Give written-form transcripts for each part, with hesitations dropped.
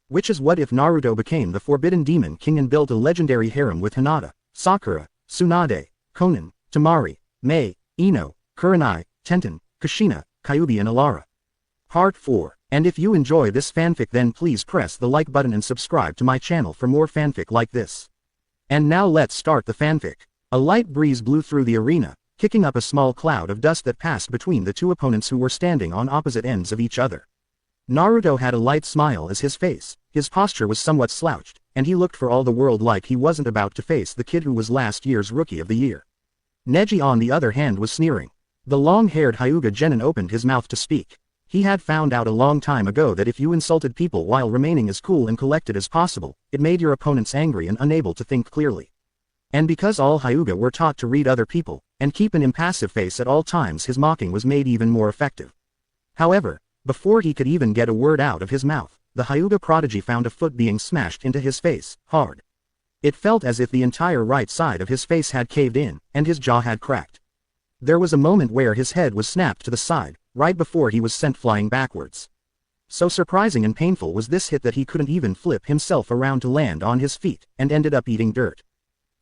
Which is what if Naruto became the Forbidden Demon King and built a legendary harem with Hinata, Sakura, Tsunade, Konan, Temari, Mei, Ino, Kurenai, Tenten, Kushina, Kyuubi and Alara. Part 4. And if you enjoy this fanfic then please press the like button and subscribe to my channel for more fanfic like this. And now let's start the fanfic. A light breeze blew through the arena, kicking up a small cloud of dust that passed between the two opponents who were standing on opposite ends of each other. Naruto had a light smile as his face, his posture was somewhat slouched, and he looked for all the world like he wasn't about to face the kid who was last year's Rookie of the Year. Neji on the other hand was sneering. The long-haired Hyuga genin opened his mouth to speak. He had found out a long time ago that if you insulted people while remaining as cool and collected as possible, it made your opponents angry and unable to think clearly. And because all Hyuga were taught to read other people, and keep an impassive face at all times, his mocking was made even more effective. However, before he could even get a word out of his mouth, the Hyuga prodigy found a foot being smashed into his face, hard. It felt as if the entire right side of his face had caved in, and his jaw had cracked. There was a moment where his head was snapped to the side, right before he was sent flying backwards. So surprising and painful was this hit that he couldn't even flip himself around to land on his feet, and ended up eating dirt.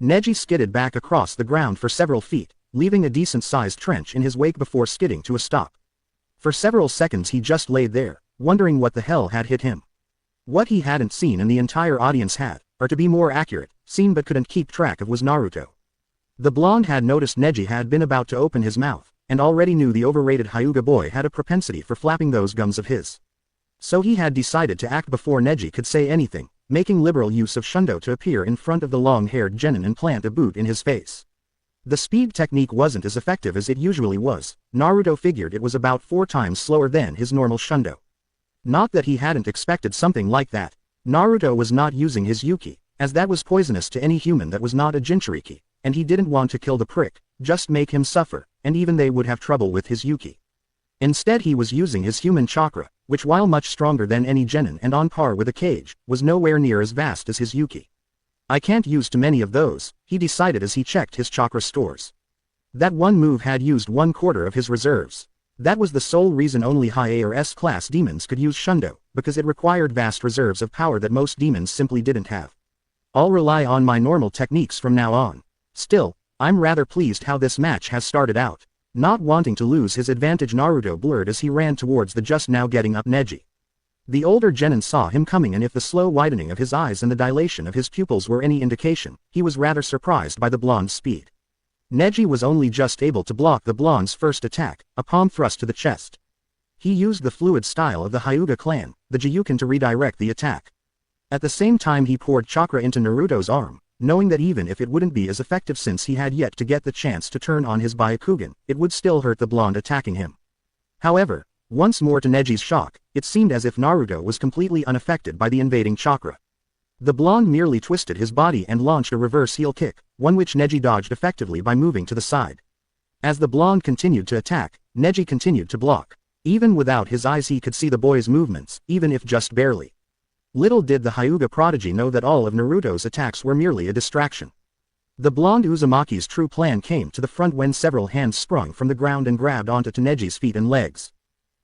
Neji skidded back across the ground for several feet, leaving a decent-sized trench in his wake before skidding to a stop. For several seconds he just laid there, wondering what the hell had hit him. What he hadn't seen and the entire audience had, or to be more accurate, seen but couldn't keep track of was Naruto. The blonde had noticed Neji had been about to open his mouth, and already knew the overrated Hyuga boy had a propensity for flapping those gums of his. So he had decided to act before Neji could say anything, making liberal use of Shundo to appear in front of the long-haired genin and plant a boot in his face. The speed technique wasn't as effective as it usually was. Naruto figured it was about 4 times slower than his normal Shundo. Not that he hadn't expected something like that. Naruto was not using his Yuki, as that was poisonous to any human that was not a Jinchuriki, and he didn't want to kill the prick, just make him suffer, and even they would have trouble with his Yuki. Instead he was using his human chakra, which while much stronger than any genin and on par with a cage, was nowhere near as vast as his Yuki. I can't use too many of those, he decided as he checked his chakra stores. That one move had used 1/4 of his reserves. That was the sole reason only high A or S class demons could use Shundo, because it required vast reserves of power that most demons simply didn't have. I'll rely on my normal techniques from now on. Still, I'm rather pleased how this match has started out. Not wanting to lose his advantage, Naruto blurred as he ran towards the just now getting up Neji. The older genin saw him coming, and if the slow widening of his eyes and the dilation of his pupils were any indication, he was rather surprised by the blonde's speed. Neji was only just able to block the blonde's first attack, a palm thrust to the chest. He used the fluid style of the Hyuga clan, the Jiyuken, to redirect the attack. At the same time he poured chakra into Naruto's arm, knowing that even if it wouldn't be as effective since he had yet to get the chance to turn on his Byakugan, it would still hurt the blonde attacking him. However, once more to Neji's shock, it seemed as if Naruto was completely unaffected by the invading chakra. The blonde merely twisted his body and launched a reverse heel kick, one which Neji dodged effectively by moving to the side. As the blonde continued to attack, Neji continued to block. Even without his eyes he could see the boy's movements, even if just barely. Little did the Hyuga prodigy know that all of Naruto's attacks were merely a distraction. The blonde Uzumaki's true plan came to the front when several hands sprung from the ground and grabbed onto Neji's feet and legs.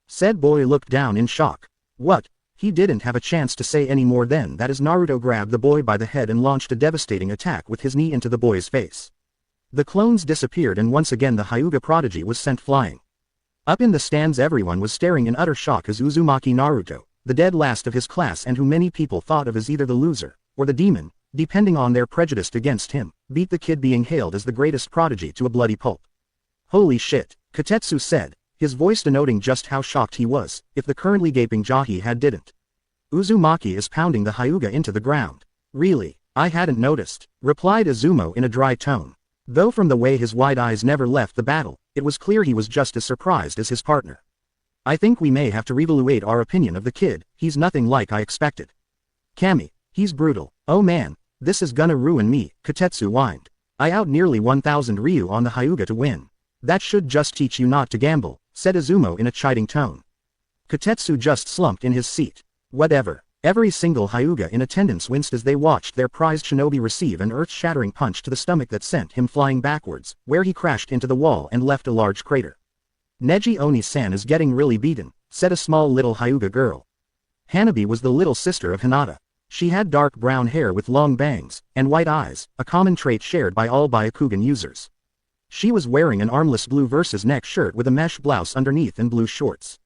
Said boy looked down in shock. What? He didn't have a chance to say any more than that as Naruto grabbed the boy by the head and launched a devastating attack with his knee into the boy's face. The clones disappeared and once again the Hyuga prodigy was sent flying. Up in the stands everyone was staring in utter shock as Uzumaki Naruto, the dead last of his class and who many people thought of as either the loser, or the demon, depending on their prejudice against him, beat the kid being hailed as the greatest prodigy to a bloody pulp. Holy shit, Katetsu said, his voice denoting just how shocked he was, if the currently gaping Jahi had didn't. Uzumaki is pounding the Hyuga into the ground. Really, I hadn't noticed, replied Izumo in a dry tone. Though from the way his wide eyes never left the battle, it was clear he was just as surprised as his partner. I think we may have to reevaluate our opinion of the kid, he's nothing like I expected. Kami, he's brutal. Oh man, this is gonna ruin me, Katetsu whined. I out nearly 1,000 Ryu on the Hyuga to win. That should just teach you not to gamble, said Izumo in a chiding tone. Katetsu just slumped in his seat. Whatever. Every single Hyuga in attendance winced as they watched their prized shinobi receive an earth-shattering punch to the stomach that sent him flying backwards, where he crashed into the wall and left a large crater. Neji Oni-san is getting really beaten, said a small little Hyuga girl. Hanabi was the little sister of Hinata. She had dark brown hair with long bangs, and white eyes, a common trait shared by all Byakugan users. She was wearing an armless blue versus neck shirt with a mesh blouse underneath and blue shorts.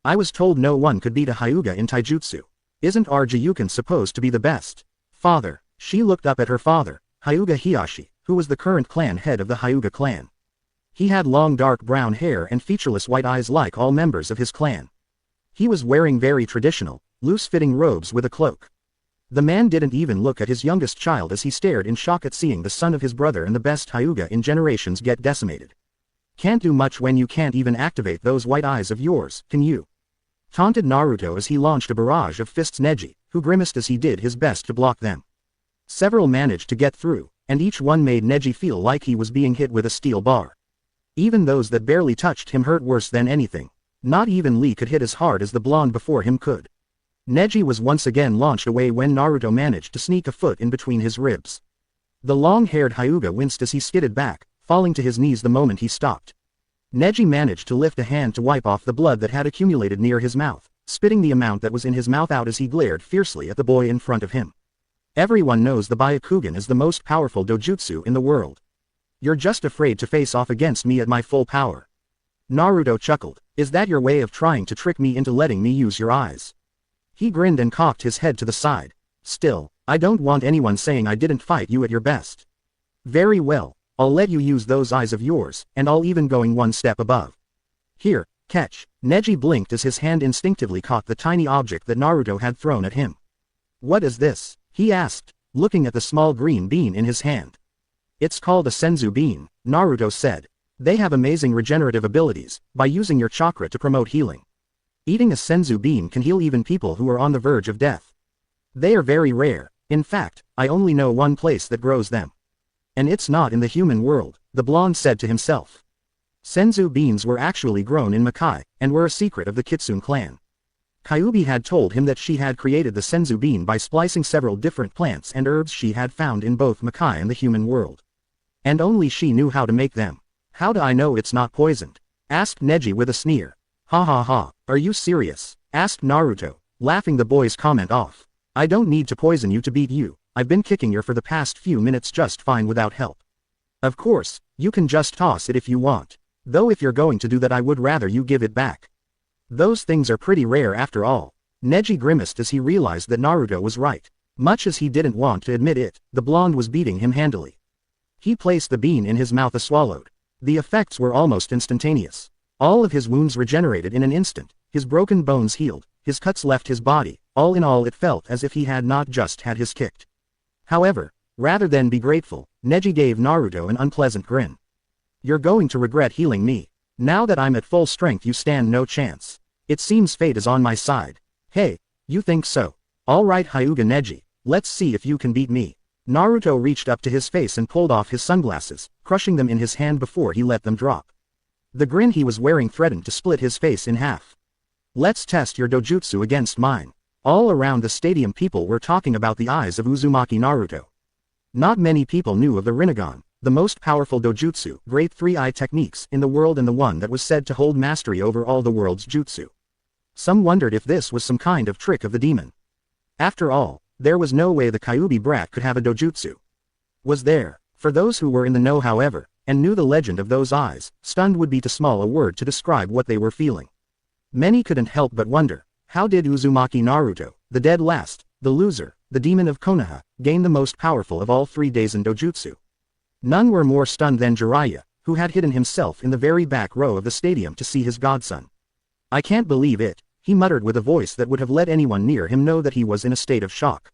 I was told no one could beat a Hyuga in taijutsu. Isn't our Jiyukin supposed to be the best? Father. She looked up at her father, Hyuga Hiyashi, who was the current clan head of the Hyuga clan. He had long dark brown hair and featureless white eyes like all members of his clan. He was wearing very traditional, loose-fitting robes with a cloak. The man didn't even look at his youngest child as he stared in shock at seeing the son of his brother and the best Hyuga in generations get decimated. Can't do much when you can't even activate those white eyes of yours, can you? Taunted Naruto as he launched a barrage of fists. Neji, who grimaced as he did his best to block them. Several managed to get through, and each one made Neji feel like he was being hit with a steel bar. Even those that barely touched him hurt worse than anything. Not even Lee could hit as hard as the blonde before him could. Neji was once again launched away when Naruto managed to sneak a foot in between his ribs. The long-haired Hyuga winced as he skidded back, falling to his knees the moment he stopped. Neji managed to lift a hand to wipe off the blood that had accumulated near his mouth, spitting the amount that was in his mouth out as he glared fiercely at the boy in front of him. Everyone knows the Byakugan is the most powerful dojutsu in the world. You're just afraid to face off against me at my full power. Naruto chuckled. Is that your way of trying to trick me into letting me use your eyes? He grinned and cocked his head to the side. Still, I don't want anyone saying I didn't fight you at your best. Very well, I'll let you use those eyes of yours, and I'll even going one step above. Here, catch. Neji blinked as his hand instinctively caught the tiny object that Naruto had thrown at him. What is this? He asked, looking at the small green bean in his hand. It's called a senzu bean, Naruto said. They have amazing regenerative abilities, by using your chakra to promote healing. Eating a senzu bean can heal even people who are on the verge of death. They are very rare. In fact, I only know one place that grows them. And it's not in the human world, the blonde said to himself. Senzu beans were actually grown in Makai, and were a secret of the Kitsune clan. Kyuubi had told him that she had created the senzu bean by splicing several different plants and herbs she had found in both Makai and the human world. And only she knew how to make them. How do I know it's not poisoned? Asked Neji with a sneer. Ha ha ha, are you serious? Asked Naruto, laughing the boy's comment off. I don't need to poison you to beat you, I've been kicking you for the past few minutes just fine without help. Of course, you can just toss it if you want. Though if you're going to do that I would rather you give it back. Those things are pretty rare after all. Neji grimaced as he realized that Naruto was right. Much as he didn't want to admit it, the blonde was beating him handily. He placed the bean in his mouth and swallowed. The effects were almost instantaneous. All of his wounds regenerated in an instant, his broken bones healed, his cuts left his body, all in all it felt as if he had not just had his kicked. However, rather than be grateful, Neji gave Naruto an unpleasant grin. You're going to regret healing me. Now that I'm at full strength you stand no chance. It seems fate is on my side. Hey, you think so? Alright Hyuga Neji, let's see if you can beat me. Naruto reached up to his face and pulled off his sunglasses, crushing them in his hand before he let them drop. The grin he was wearing threatened to split his face in half. Let's test your dojutsu against mine. All around the stadium people were talking about the eyes of Uzumaki Naruto. Not many people knew of the Rinnegan, the most powerful dojutsu, great three-eye techniques in the world and the one that was said to hold mastery over all the world's jutsu. Some wondered if this was some kind of trick of the demon. After all, there was no way the Kyuubi brat could have a dojutsu. Was there? For those who were in the know however, and knew the legend of those eyes, stunned would be too small a word to describe what they were feeling. Many couldn't help but wonder, how did Uzumaki Naruto, the dead last, the loser, the demon of Konoha, gain the most powerful of all 3 days in dojutsu? None were more stunned than Jiraiya, who had hidden himself in the very back row of the stadium to see his godson. I can't believe it, he muttered with a voice that would have let anyone near him know that he was in a state of shock.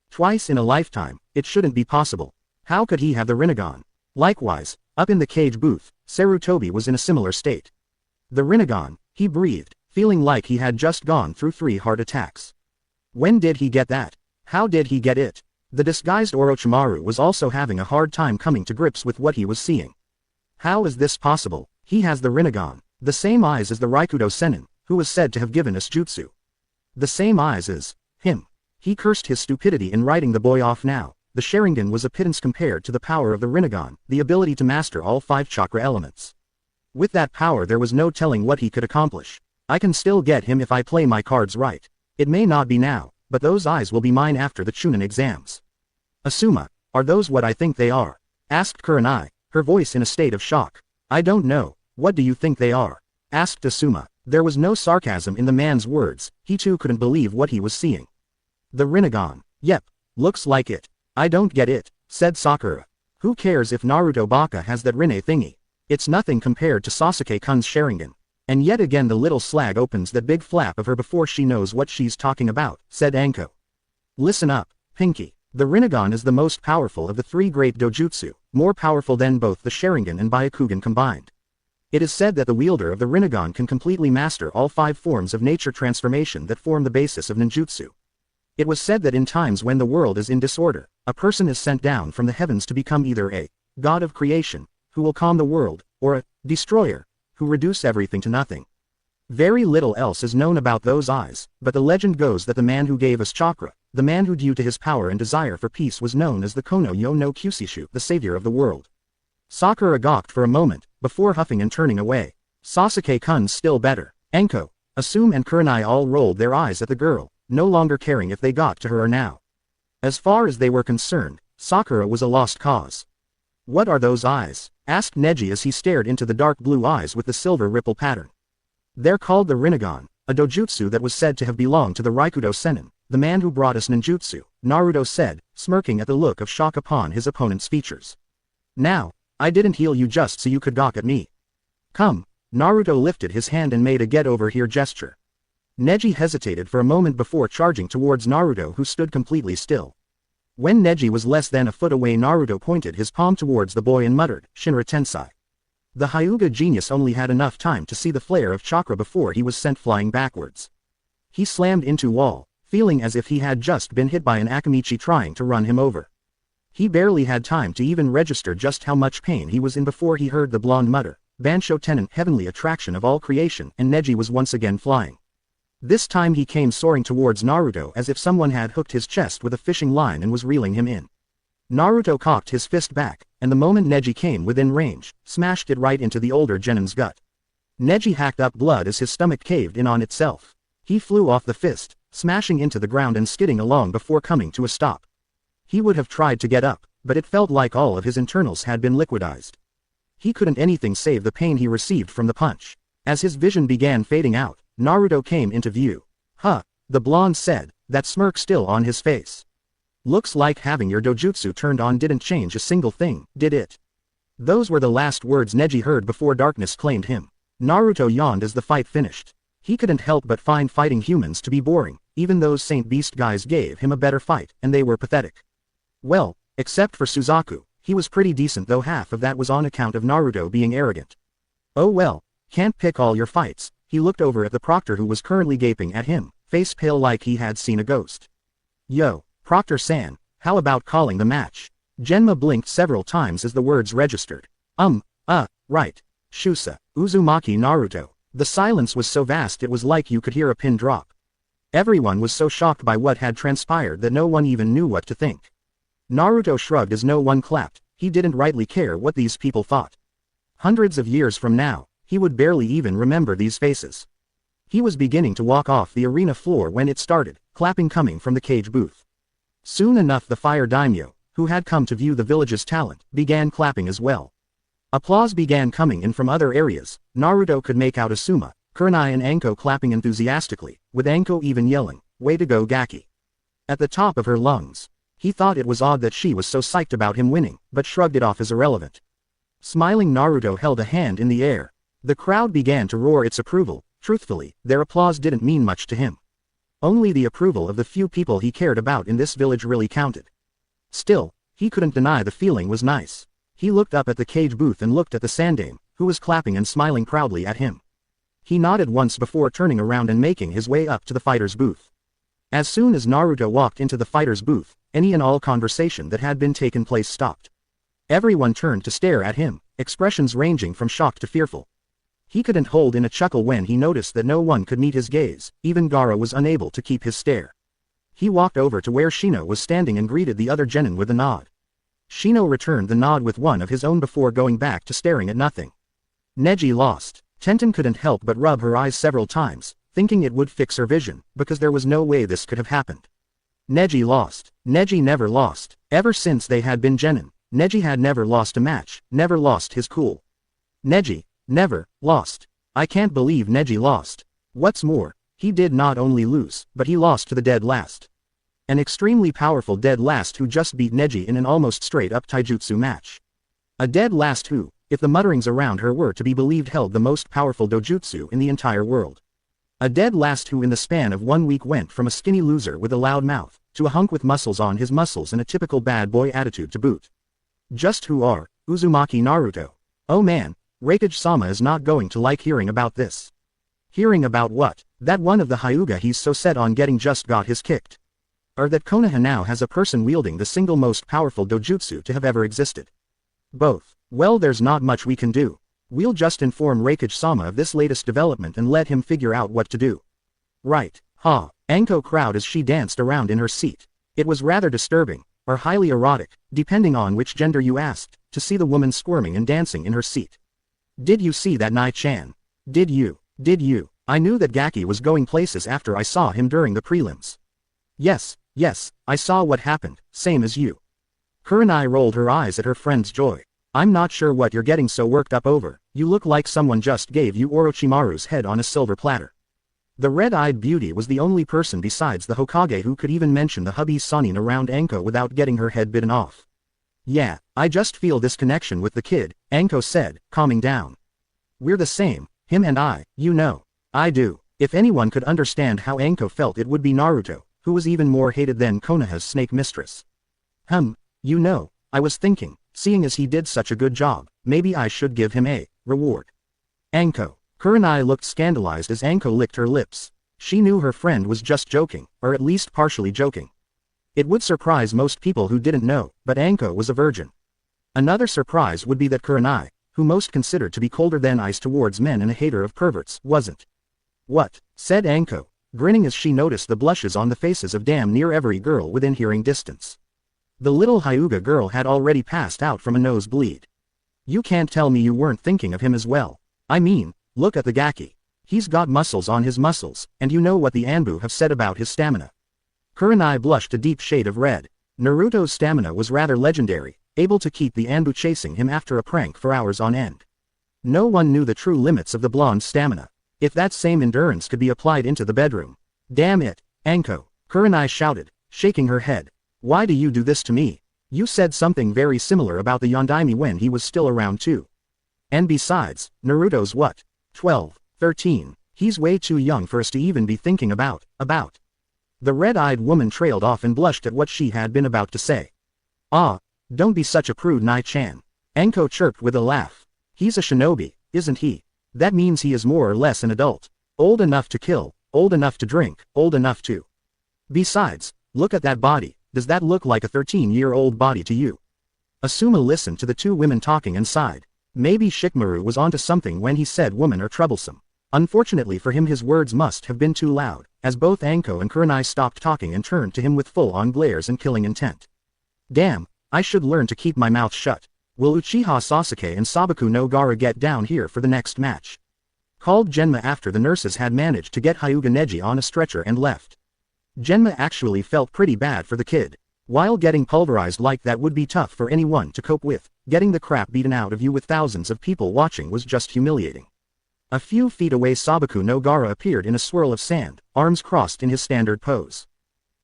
Twice in a lifetime, it shouldn't be possible. How could he have the Rinnegan? Likewise, up in the cage booth, Sarutobi was in a similar state. The Rinnegan, he breathed, feeling like he had just gone through 3 heart attacks. When did he get that? How did he get it? The disguised Orochimaru was also having a hard time coming to grips with what he was seeing. How is this possible? He has the Rinnegan, the same eyes as the Raikudo Sennin, who was said to have given us jutsu. The same eyes as him. He cursed his stupidity in writing the boy off now. The Sharingan was a pittance compared to the power of the Rinnegan, the ability to master all 5 chakra elements. With that power there was no telling what he could accomplish. I can still get him if I play my cards right. It may not be now, but those eyes will be mine after the Chunin exams. Asuma, are those what I think they are? Asked Kurenai, her voice in a state of shock. I don't know, what do you think they are? Asked Asuma. There was no sarcasm in the man's words, he too couldn't believe what he was seeing. The Rinnegan. Yep, looks like it. I don't get it, said Sakura. Who cares if Naruto Baka has that Rinne thingy? It's nothing compared to Sasuke-kun's Sharingan. And yet again the little slag opens that big flap of her before she knows what she's talking about, said Anko. Listen up, Pinky. The Rinnegan is the most powerful of the three great dojutsu, more powerful than both the Sharingan and Byakugan combined. It is said that the wielder of the Rinnegan can completely master all 5 forms of nature transformation that form the basis of ninjutsu. It was said that in times when the world is in disorder, a person is sent down from the heavens to become either a god of creation, who will calm the world, or a destroyer, who reduce everything to nothing. Very little else is known about those eyes, but the legend goes that the man who gave us chakra, the man who due to his power and desire for peace was known as the Kono Yo no Kyushishu, the savior of the world. Sakura gawked for a moment, before huffing and turning away. Sasuke-kun's still better. Anko, Asum and Kurenai all rolled their eyes at the girl, no longer caring if they got to her or now. As far as they were concerned, Sakura was a lost cause. What are those eyes? Asked Neji as he stared into the dark blue eyes with the silver ripple pattern. They're called the Rinnegan, a dojutsu that was said to have belonged to the Raikudo Sennin, the man who brought us ninjutsu, Naruto said, smirking at the look of shock upon his opponent's features. Now, I didn't heal you just so you could gawk at me. Come, Naruto lifted his hand and made a get over here gesture. Neji hesitated for a moment before charging towards Naruto, who stood completely still. When Neji was less than a foot away, Naruto pointed his palm towards the boy and muttered, Shinra Tensei. The Hyuga genius only had enough time to see the flare of chakra before he was sent flying backwards. He slammed into wall, feeling as if he had just been hit by an Akamichi trying to run him over. He barely had time to even register just how much pain he was in before he heard the blonde mutter, Bansho Tenon, heavenly attraction of all creation, and Neji was once again flying. This time he came soaring towards Naruto as if someone had hooked his chest with a fishing line and was reeling him in. Naruto cocked his fist back, and the moment Neji came within range, smashed it right into the older Genin's gut. Neji hacked up blood as his stomach caved in on itself. He flew off the fist, smashing into the ground and skidding along before coming to a stop. He would have tried to get up, but it felt like all of his internals had been liquidized. He couldn't anything save the pain he received from the punch. As his vision began fading out, Naruto came into view. Huh, the blonde said, that smirk still on his face. Looks like having your dojutsu turned on didn't change a single thing, did it? Those were the last words Neji heard before darkness claimed him. Naruto yawned as the fight finished. He couldn't help but find fighting humans to be boring, even those Saint Beast guys gave him a better fight, and they were pathetic. Well, except for Suzaku, he was pretty decent, though half of that was on account of Naruto being arrogant. Oh well, can't pick all your fights. He looked over at the proctor who was currently gaping at him, face pale like he had seen a ghost. Yo, Proctor-san, how about calling the match? Genma blinked several times as the words registered. Right. Shusa, Uzumaki Naruto. The silence was so vast it was like you could hear a pin drop. Everyone was so shocked by what had transpired that no one even knew what to think. Naruto shrugged as no one clapped. He didn't rightly care what these people thought. Hundreds of years from now, he would barely even remember these faces. He was beginning to walk off the arena floor when it started, clapping coming from the cage booth. Soon enough the fire daimyo, who had come to view the village's talent, began clapping as well. Applause began coming in from other areas. Naruto could make out Asuma, Kurenai and Anko clapping enthusiastically, with Anko even yelling, "Way to go Gaki!" at the top of her lungs. He thought it was odd that she was so psyched about him winning, but shrugged it off as irrelevant. Smiling, Naruto held a hand in the air. The crowd began to roar its approval. Truthfully, their applause didn't mean much to him. Only the approval of the few people he cared about in this village really counted. Still, he couldn't deny the feeling was nice. He looked up at the cage booth and looked at the Sandame, who was clapping and smiling proudly at him. He nodded once before turning around and making his way up to the fighter's booth. As soon as Naruto walked into the fighter's booth, any and all conversation that had been taking place stopped. Everyone turned to stare at him, expressions ranging from shock to fearful. He couldn't hold in a chuckle when he noticed that no one could meet his gaze. Even Gaara was unable to keep his stare. He walked over to where Shino was standing and greeted the other genin with a nod. Shino returned the nod with one of his own before going back to staring at nothing. Neji lost. Tenten couldn't help but rub her eyes several times, thinking it would fix her vision, because there was no way this could have happened. Neji lost. Neji never lost. Ever since they had been genin, Neji had never lost a match, never lost his cool. Neji, never, lost. I can't believe Neji lost. What's more, he did not only lose, but he lost to the dead last. An extremely powerful dead last who just beat Neji in an almost straight-up taijutsu match. A dead last who, if the mutterings around her were to be believed, held the most powerful dojutsu in the entire world. A dead last who in the span of 1 week went from a skinny loser with a loud mouth, to a hunk with muscles on his muscles and a typical bad boy attitude to boot. Just who are Uzumaki Naruto? Oh man, Raikage-sama is not going to like hearing about this. Hearing about what? That one of the Hyuga he's so set on getting just got his kicked. Or that Konoha now has a person wielding the single most powerful dojutsu to have ever existed. Both. Well, there's not much we can do. We'll just inform Raikage-sama of this latest development and let him figure out what to do. Right, ha, Anko crowd as she danced around in her seat. It was rather disturbing, or highly erotic, depending on which gender you asked, to see the woman squirming and dancing in her seat. Did you see that, Nai-chan? Did you? I knew that Gaki was going places after I saw him during the prelims. Yes, I saw what happened, same as you. Kurenai rolled her eyes at her friend's joy. I'm not sure what you're getting so worked up over, you look like someone just gave you Orochimaru's head on a silver platter. The red-eyed beauty was the only person besides the Hokage who could even mention the hubby's Sanin around Anko without getting her head bitten off. Yeah, I just feel this connection with the kid, Anko said, calming down. We're the same, him and I, you know. I do. If anyone could understand how Anko felt, it would be Naruto, who was even more hated than Konoha's snake mistress. You know, I was thinking, seeing as he did such a good job, maybe I should give him a reward. Anko. Kurenai looked scandalized as Anko licked her lips. She knew her friend was just joking, or at least partially joking. It would surprise most people who didn't know, but Anko was a virgin. Another surprise would be that Kurenai, who most considered to be colder than ice towards men and a hater of perverts, wasn't. What? Said Anko, grinning as she noticed the blushes on the faces of damn near every girl within hearing distance. The little Hyuga girl had already passed out from a nosebleed. You can't tell me you weren't thinking of him as well. I mean, look at the Gaki. He's got muscles on his muscles, and you know what the Anbu have said about his stamina. Kurenai blushed a deep shade of red. Naruto's stamina was rather legendary, able to keep the Anbu chasing him after a prank for hours on end. No one knew the true limits of the blonde's stamina. If that same endurance could be applied into the bedroom. Damn it, Anko, Kurenai shouted, shaking her head. Why do you do this to me? You said something very similar about the Yondaime when he was still around too. And besides, Naruto's what? 12, 13, he's way too young for us to even be thinking about. The red-eyed woman trailed off and blushed at what she had been about to say. Ah, don't be such a prude, Nai-chan. Anko chirped with a laugh. He's a shinobi, isn't he? That means he is more or less an adult. Old enough to kill, old enough to drink, old enough to. Besides, look at that body. Does that look like a 13-year-old body to you? Asuma listened to the two women talking and sighed. Maybe Shikamaru was onto something when he said women are troublesome. Unfortunately for him, his words must have been too loud, as both Anko and Kurenai stopped talking and turned to him with full-on glares and killing intent. Damn, I should learn to keep my mouth shut. Will Uchiha Sasuke and Sabaku no Gaara get down here for the next match? Called Genma after the nurses had managed to get Hyuga Neji on a stretcher and left. Genma actually felt pretty bad for the kid. While getting pulverized like that would be tough for anyone to cope with, getting the crap beaten out of you with thousands of people watching was just humiliating. A few feet away, Sabaku no Gaara appeared in a swirl of sand, arms crossed in his standard pose.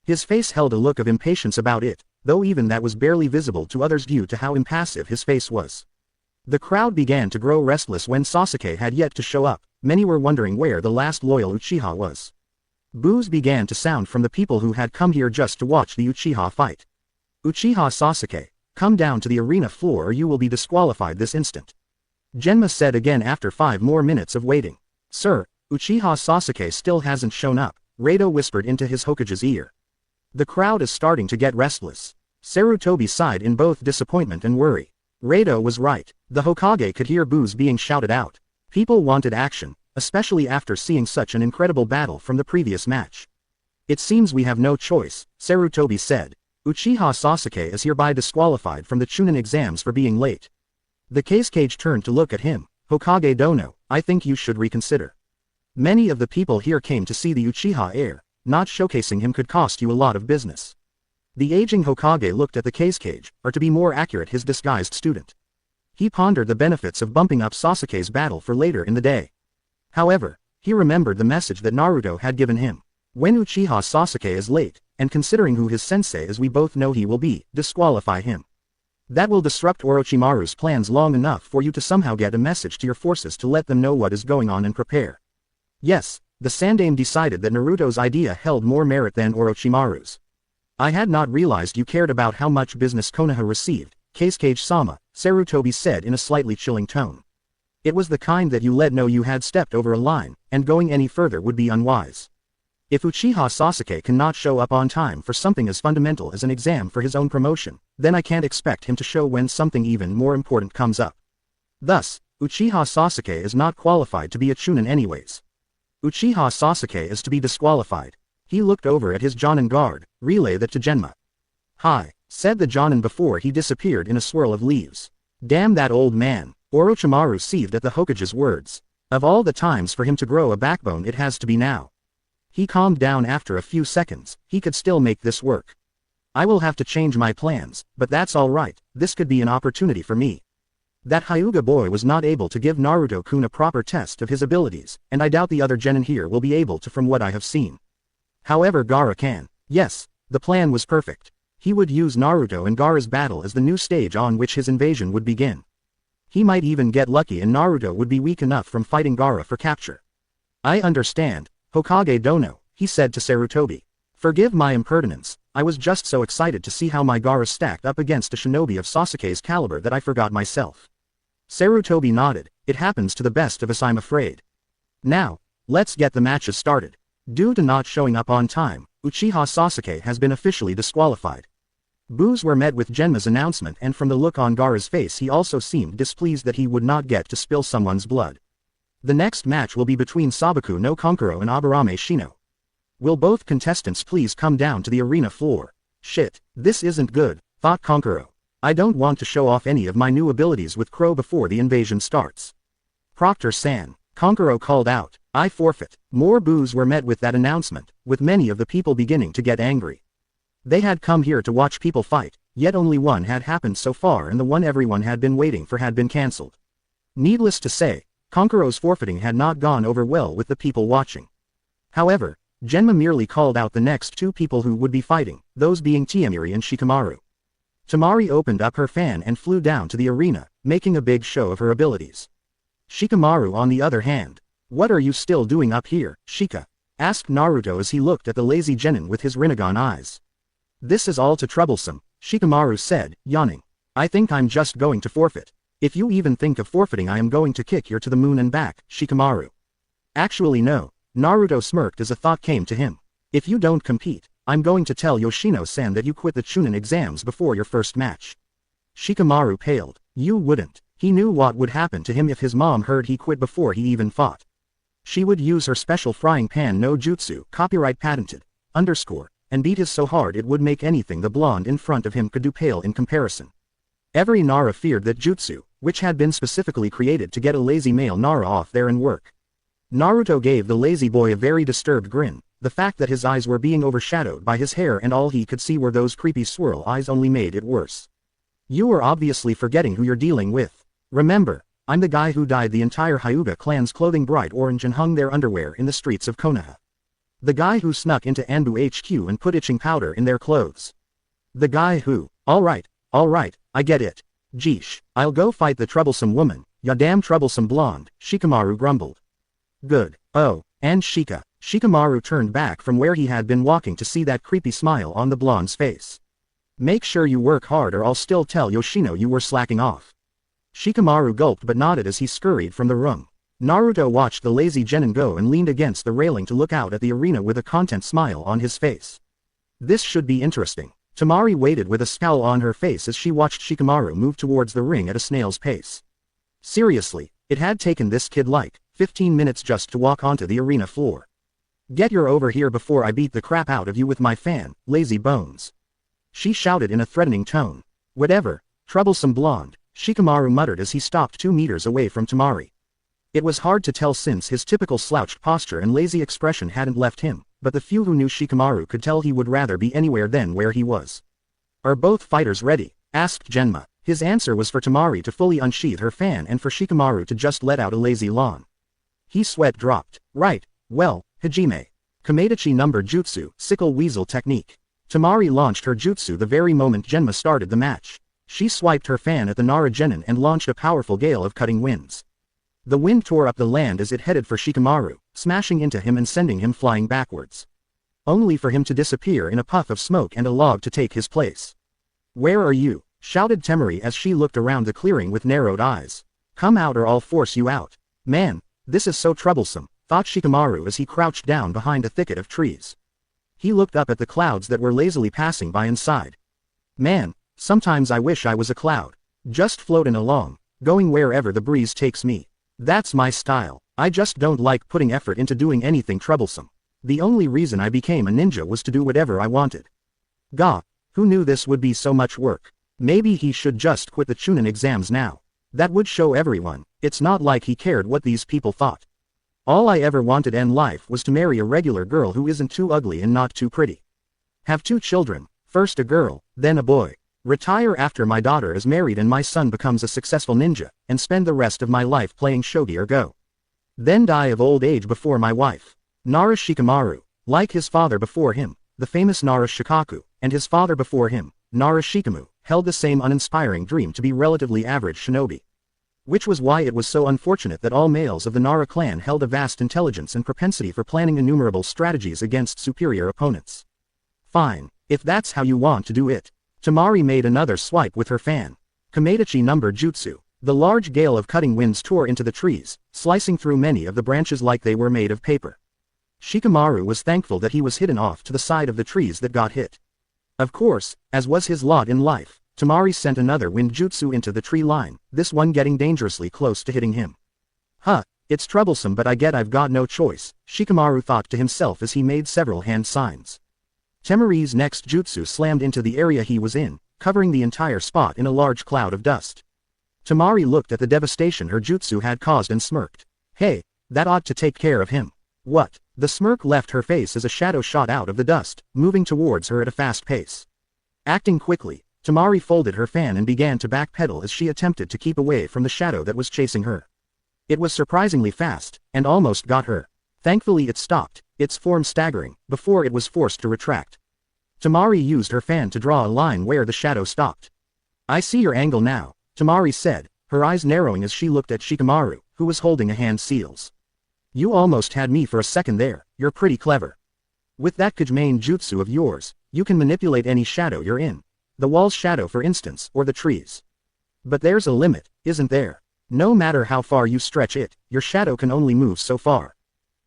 His face held a look of impatience about it, though even that was barely visible to others due to how impassive his face was. The crowd began to grow restless when Sasuke had yet to show up. Many were wondering where the last loyal Uchiha was. Boos began to sound from the people who had come here just to watch the Uchiha fight. Uchiha Sasuke, come down to the arena floor or you will be disqualified this instant. Genma said again after 5 more minutes of waiting. Sir, Uchiha Sasuke still hasn't shown up, Rado whispered into his Hokage's ear. The crowd is starting to get restless. Sarutobi sighed in both disappointment and worry. Rado was right. The Hokage could hear boos being shouted out. People wanted action, especially after seeing such an incredible battle from the previous match. It seems we have no choice, Sarutobi said. Uchiha Sasuke is hereby disqualified from the Chunin exams for being late. The Kazekage turned to look at him. Hokage Dono, I think you should reconsider. Many of the people here came to see the Uchiha heir. Not showcasing him could cost you a lot of business. The aging Hokage looked at the cage, or to be more accurate his disguised student. He pondered the benefits of bumping up Sasuke's battle for later in the day. However, he remembered the message that Naruto had given him. When Uchiha Sasuke is late, and considering who his sensei as we both know he will be, disqualify him. That will disrupt Orochimaru's plans long enough for you to somehow get a message to your forces to let them know what is going on and prepare. Yes, the Sandaime decided that Naruto's idea held more merit than Orochimaru's. I had not realized you cared about how much business Konoha received, Kazekage-sama, Sarutobi said in a slightly chilling tone. It was the kind that you let know you had stepped over a line, and going any further would be unwise. If Uchiha Sasuke cannot show up on time for something as fundamental as an exam for his own promotion, then I can't expect him to show when something even more important comes up. Thus, Uchiha Sasuke is not qualified to be a Chunin anyways. Uchiha Sasuke is to be disqualified. He looked over at his Jonin guard, relay that to Genma. Hi, said the Jonin before he disappeared in a swirl of leaves. Damn that old man, Orochimaru seethed at the Hokage's words. Of all the times for him to grow a backbone it has to be now. He calmed down after a few seconds, he could still make this work. I will have to change my plans, but that's alright, this could be an opportunity for me. That Hyuga boy was not able to give Naruto-kun a proper test of his abilities, and I doubt the other genin here will be able to from what I have seen. However Gaara can. Yes, the plan was perfect. He would use Naruto and Gaara's battle as the new stage on which his invasion would begin. He might even get lucky and Naruto would be weak enough from fighting Gaara for capture. I understand, Hokage Dono, he said to Sarutobi. Forgive my impertinence, I was just so excited to see how my Gaara stacked up against a shinobi of Sasuke's caliber that I forgot myself. Sarutobi nodded, it happens to the best of us I'm afraid. Now, let's get the matches started. Due to not showing up on time, Uchiha Sasuke has been officially disqualified. Boos were met with Genma's announcement and from the look on Gaara's face he also seemed displeased that he would not get to spill someone's blood. The next match will be between Sabaku no Kankuro and Aburame Shino. Will both contestants please come down to the arena floor? Shit, this isn't good, thought Kankuro. I don't want to show off any of my new abilities with Crow before the invasion starts. Proctor-san, Kankuro called out, I forfeit. More boos were met with that announcement, with many of the people beginning to get angry. They had come here to watch people fight, yet only one had happened so far and the one everyone had been waiting for had been cancelled. Needless to say, Kankuro's forfeiting had not gone over well with the people watching. However, Genma merely called out the next two people who would be fighting, those being Tiamiri and Shikamaru. Temari opened up her fan and flew down to the arena, making a big show of her abilities. Shikamaru on the other hand. What are you still doing up here, Shika? Asked Naruto as he looked at the lazy genin with his Rinnegan eyes. This is all too troublesome, Shikamaru said, yawning. I think I'm just going to forfeit. If you even think of forfeiting I am going to kick you to the moon and back, Shikamaru. Actually no, Naruto smirked as a thought came to him. If you don't compete, I'm going to tell Yoshino-san that you quit the Chunin exams before your first match. Shikamaru paled. You wouldn't. He knew what would happen to him if his mom heard he quit before he even fought. She would use her special frying pan no jutsu, copyright patented, and beat his so hard it would make anything the blonde in front of him could do pale in comparison. Every Nara feared that jutsu, which had been specifically created to get a lazy male Nara off there and work. Naruto gave the lazy boy a very disturbed grin, the fact that his eyes were being overshadowed by his hair and all he could see were those creepy swirl eyes only made it worse. You are obviously forgetting who you're dealing with. Remember, I'm the guy who dyed the entire Hyuga clan's clothing bright orange and hung their underwear in the streets of Konoha. The guy who snuck into Anbu HQ and put itching powder in their clothes. The guy who, alright, I get it. Jeesh, I'll go fight the troublesome woman, ya damn troublesome blonde, Shikamaru grumbled. Good, oh, and Shikamaru turned back from where he had been walking to see that creepy smile on the blonde's face. Make sure you work hard or I'll still tell Yoshino you were slacking off. Shikamaru gulped but nodded as he scurried from the room. Naruto watched the lazy genin go and leaned against the railing to look out at the arena with a content smile on his face. This should be interesting. Temari waited with a scowl on her face as she watched Shikamaru move towards the ring at a snail's pace. Seriously, it had taken this kid like 15 minutes just to walk onto the arena floor. Get your over here before I beat the crap out of you with my fan, lazy bones. She shouted in a threatening tone. Whatever, troublesome blonde, Shikamaru muttered as he stopped 2 meters away from Temari. It was hard to tell since his typical slouched posture and lazy expression hadn't left him, but the few who knew Shikamaru could tell he would rather be anywhere than where he was. Are both fighters ready? Asked Genma. His answer was for Temari to fully unsheath her fan and for Shikamaru to just let out a lazy yawn. His sweat dropped. Right, well, Hajime. Kameidachi number jutsu, sickle weasel technique. Temari launched her jutsu the very moment Genma started the match. She swiped her fan at the Nara Genin and launched a powerful gale of cutting winds. The wind tore up the land as it headed for Shikamaru, smashing into him and sending him flying backwards. Only for him to disappear in a puff of smoke and a log to take his place. Where are you? Shouted Temari as she looked around the clearing with narrowed eyes. Come out or I'll force you out. Man, this is so troublesome, thought Shikamaru as he crouched down behind a thicket of trees. He looked up at the clouds that were lazily passing by and sighed. Man, sometimes I wish I was a cloud. Just floating along, going wherever the breeze takes me. That's my style. I just don't like putting effort into doing anything troublesome. The only reason I became a ninja was to do whatever I wanted. Gah, who knew this would be so much work? Maybe he should just quit the Chunin exams now. That would show everyone, it's not like he cared what these people thought. All I ever wanted in life was to marry a regular girl who isn't too ugly and not too pretty. Have 2 children, first a girl, then a boy. Retire after my daughter is married and my son becomes a successful ninja, and spend the rest of my life playing shogi or go. Then die of old age before my wife. Nara Shikamaru, like his father before him, the famous Nara Shikaku, and his father before him, Nara Shikamu, held the same uninspiring dream to be relatively average shinobi. Which was why it was so unfortunate that all males of the Nara clan held a vast intelligence and propensity for planning innumerable strategies against superior opponents. Fine, if that's how you want to do it. Temari made another swipe with her fan. Kameidachi number jutsu. The large gale of cutting winds tore into the trees, slicing through many of the branches like they were made of paper. Shikamaru was thankful that he was hidden off to the side of the trees that got hit. Of course, as was his lot in life, Temari sent another wind jutsu into the tree line, this one getting dangerously close to hitting him. Huh, it's troublesome but I get I've got no choice, Shikamaru thought to himself as he made several hand signs. Temari's next jutsu slammed into the area he was in, covering the entire spot in a large cloud of dust. Temari looked at the devastation her jutsu had caused and smirked. Hey, that ought to take care of him. What? The smirk left her face as a shadow shot out of the dust, moving towards her at a fast pace. Acting quickly, Temari folded her fan and began to backpedal as she attempted to keep away from the shadow that was chasing her. It was surprisingly fast, and almost got her. Thankfully it stopped, its form staggering, before it was forced to retract. Temari used her fan to draw a line where the shadow stopped. I see your angle now, Temari said, her eyes narrowing as she looked at Shikamaru, who was holding a hand seals. You almost had me for a second there, you're pretty clever. With that Kajimane jutsu of yours, you can manipulate any shadow you're in. The wall's shadow for instance, or the trees. But there's a limit, isn't there? No matter how far you stretch it, your shadow can only move so far.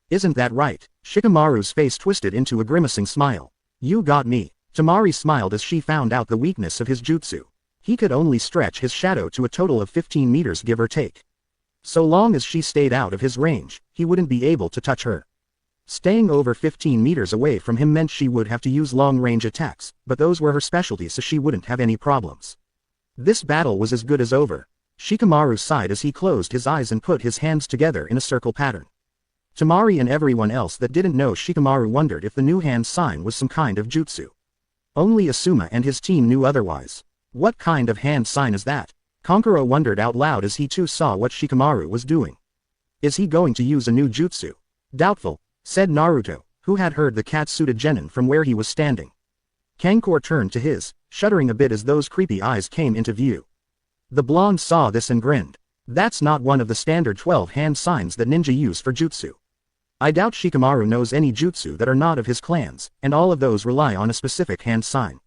Isn't that right? Shikamaru's face twisted into a grimacing smile. You got me. Temari smiled as she found out the weakness of his jutsu. He could only stretch his shadow to a total of 15 meters give or take. So long as she stayed out of his range, he wouldn't be able to touch her. Staying over 15 meters away from him meant she would have to use long-range attacks, but those were her specialties so she wouldn't have any problems. This battle was as good as over. Shikamaru sighed as he closed his eyes and put his hands together in a circle pattern. Temari and everyone else that didn't know Shikamaru wondered if the new hand sign was some kind of jutsu. Only Asuma and his team knew otherwise. What kind of hand sign is that? Kankuro wondered out loud as he too saw what Shikamaru was doing. Is he going to use a new jutsu? Doubtful, said Naruto, who had heard the cat-suited genin from where he was standing. Kankuro turned to his, shuddering a bit as those creepy eyes came into view. The blonde saw this and grinned. That's not one of the standard 12 hand signs that ninja use for jutsu. I doubt Shikamaru knows any jutsu that are not of his clans, and all of those rely on a specific hand sign.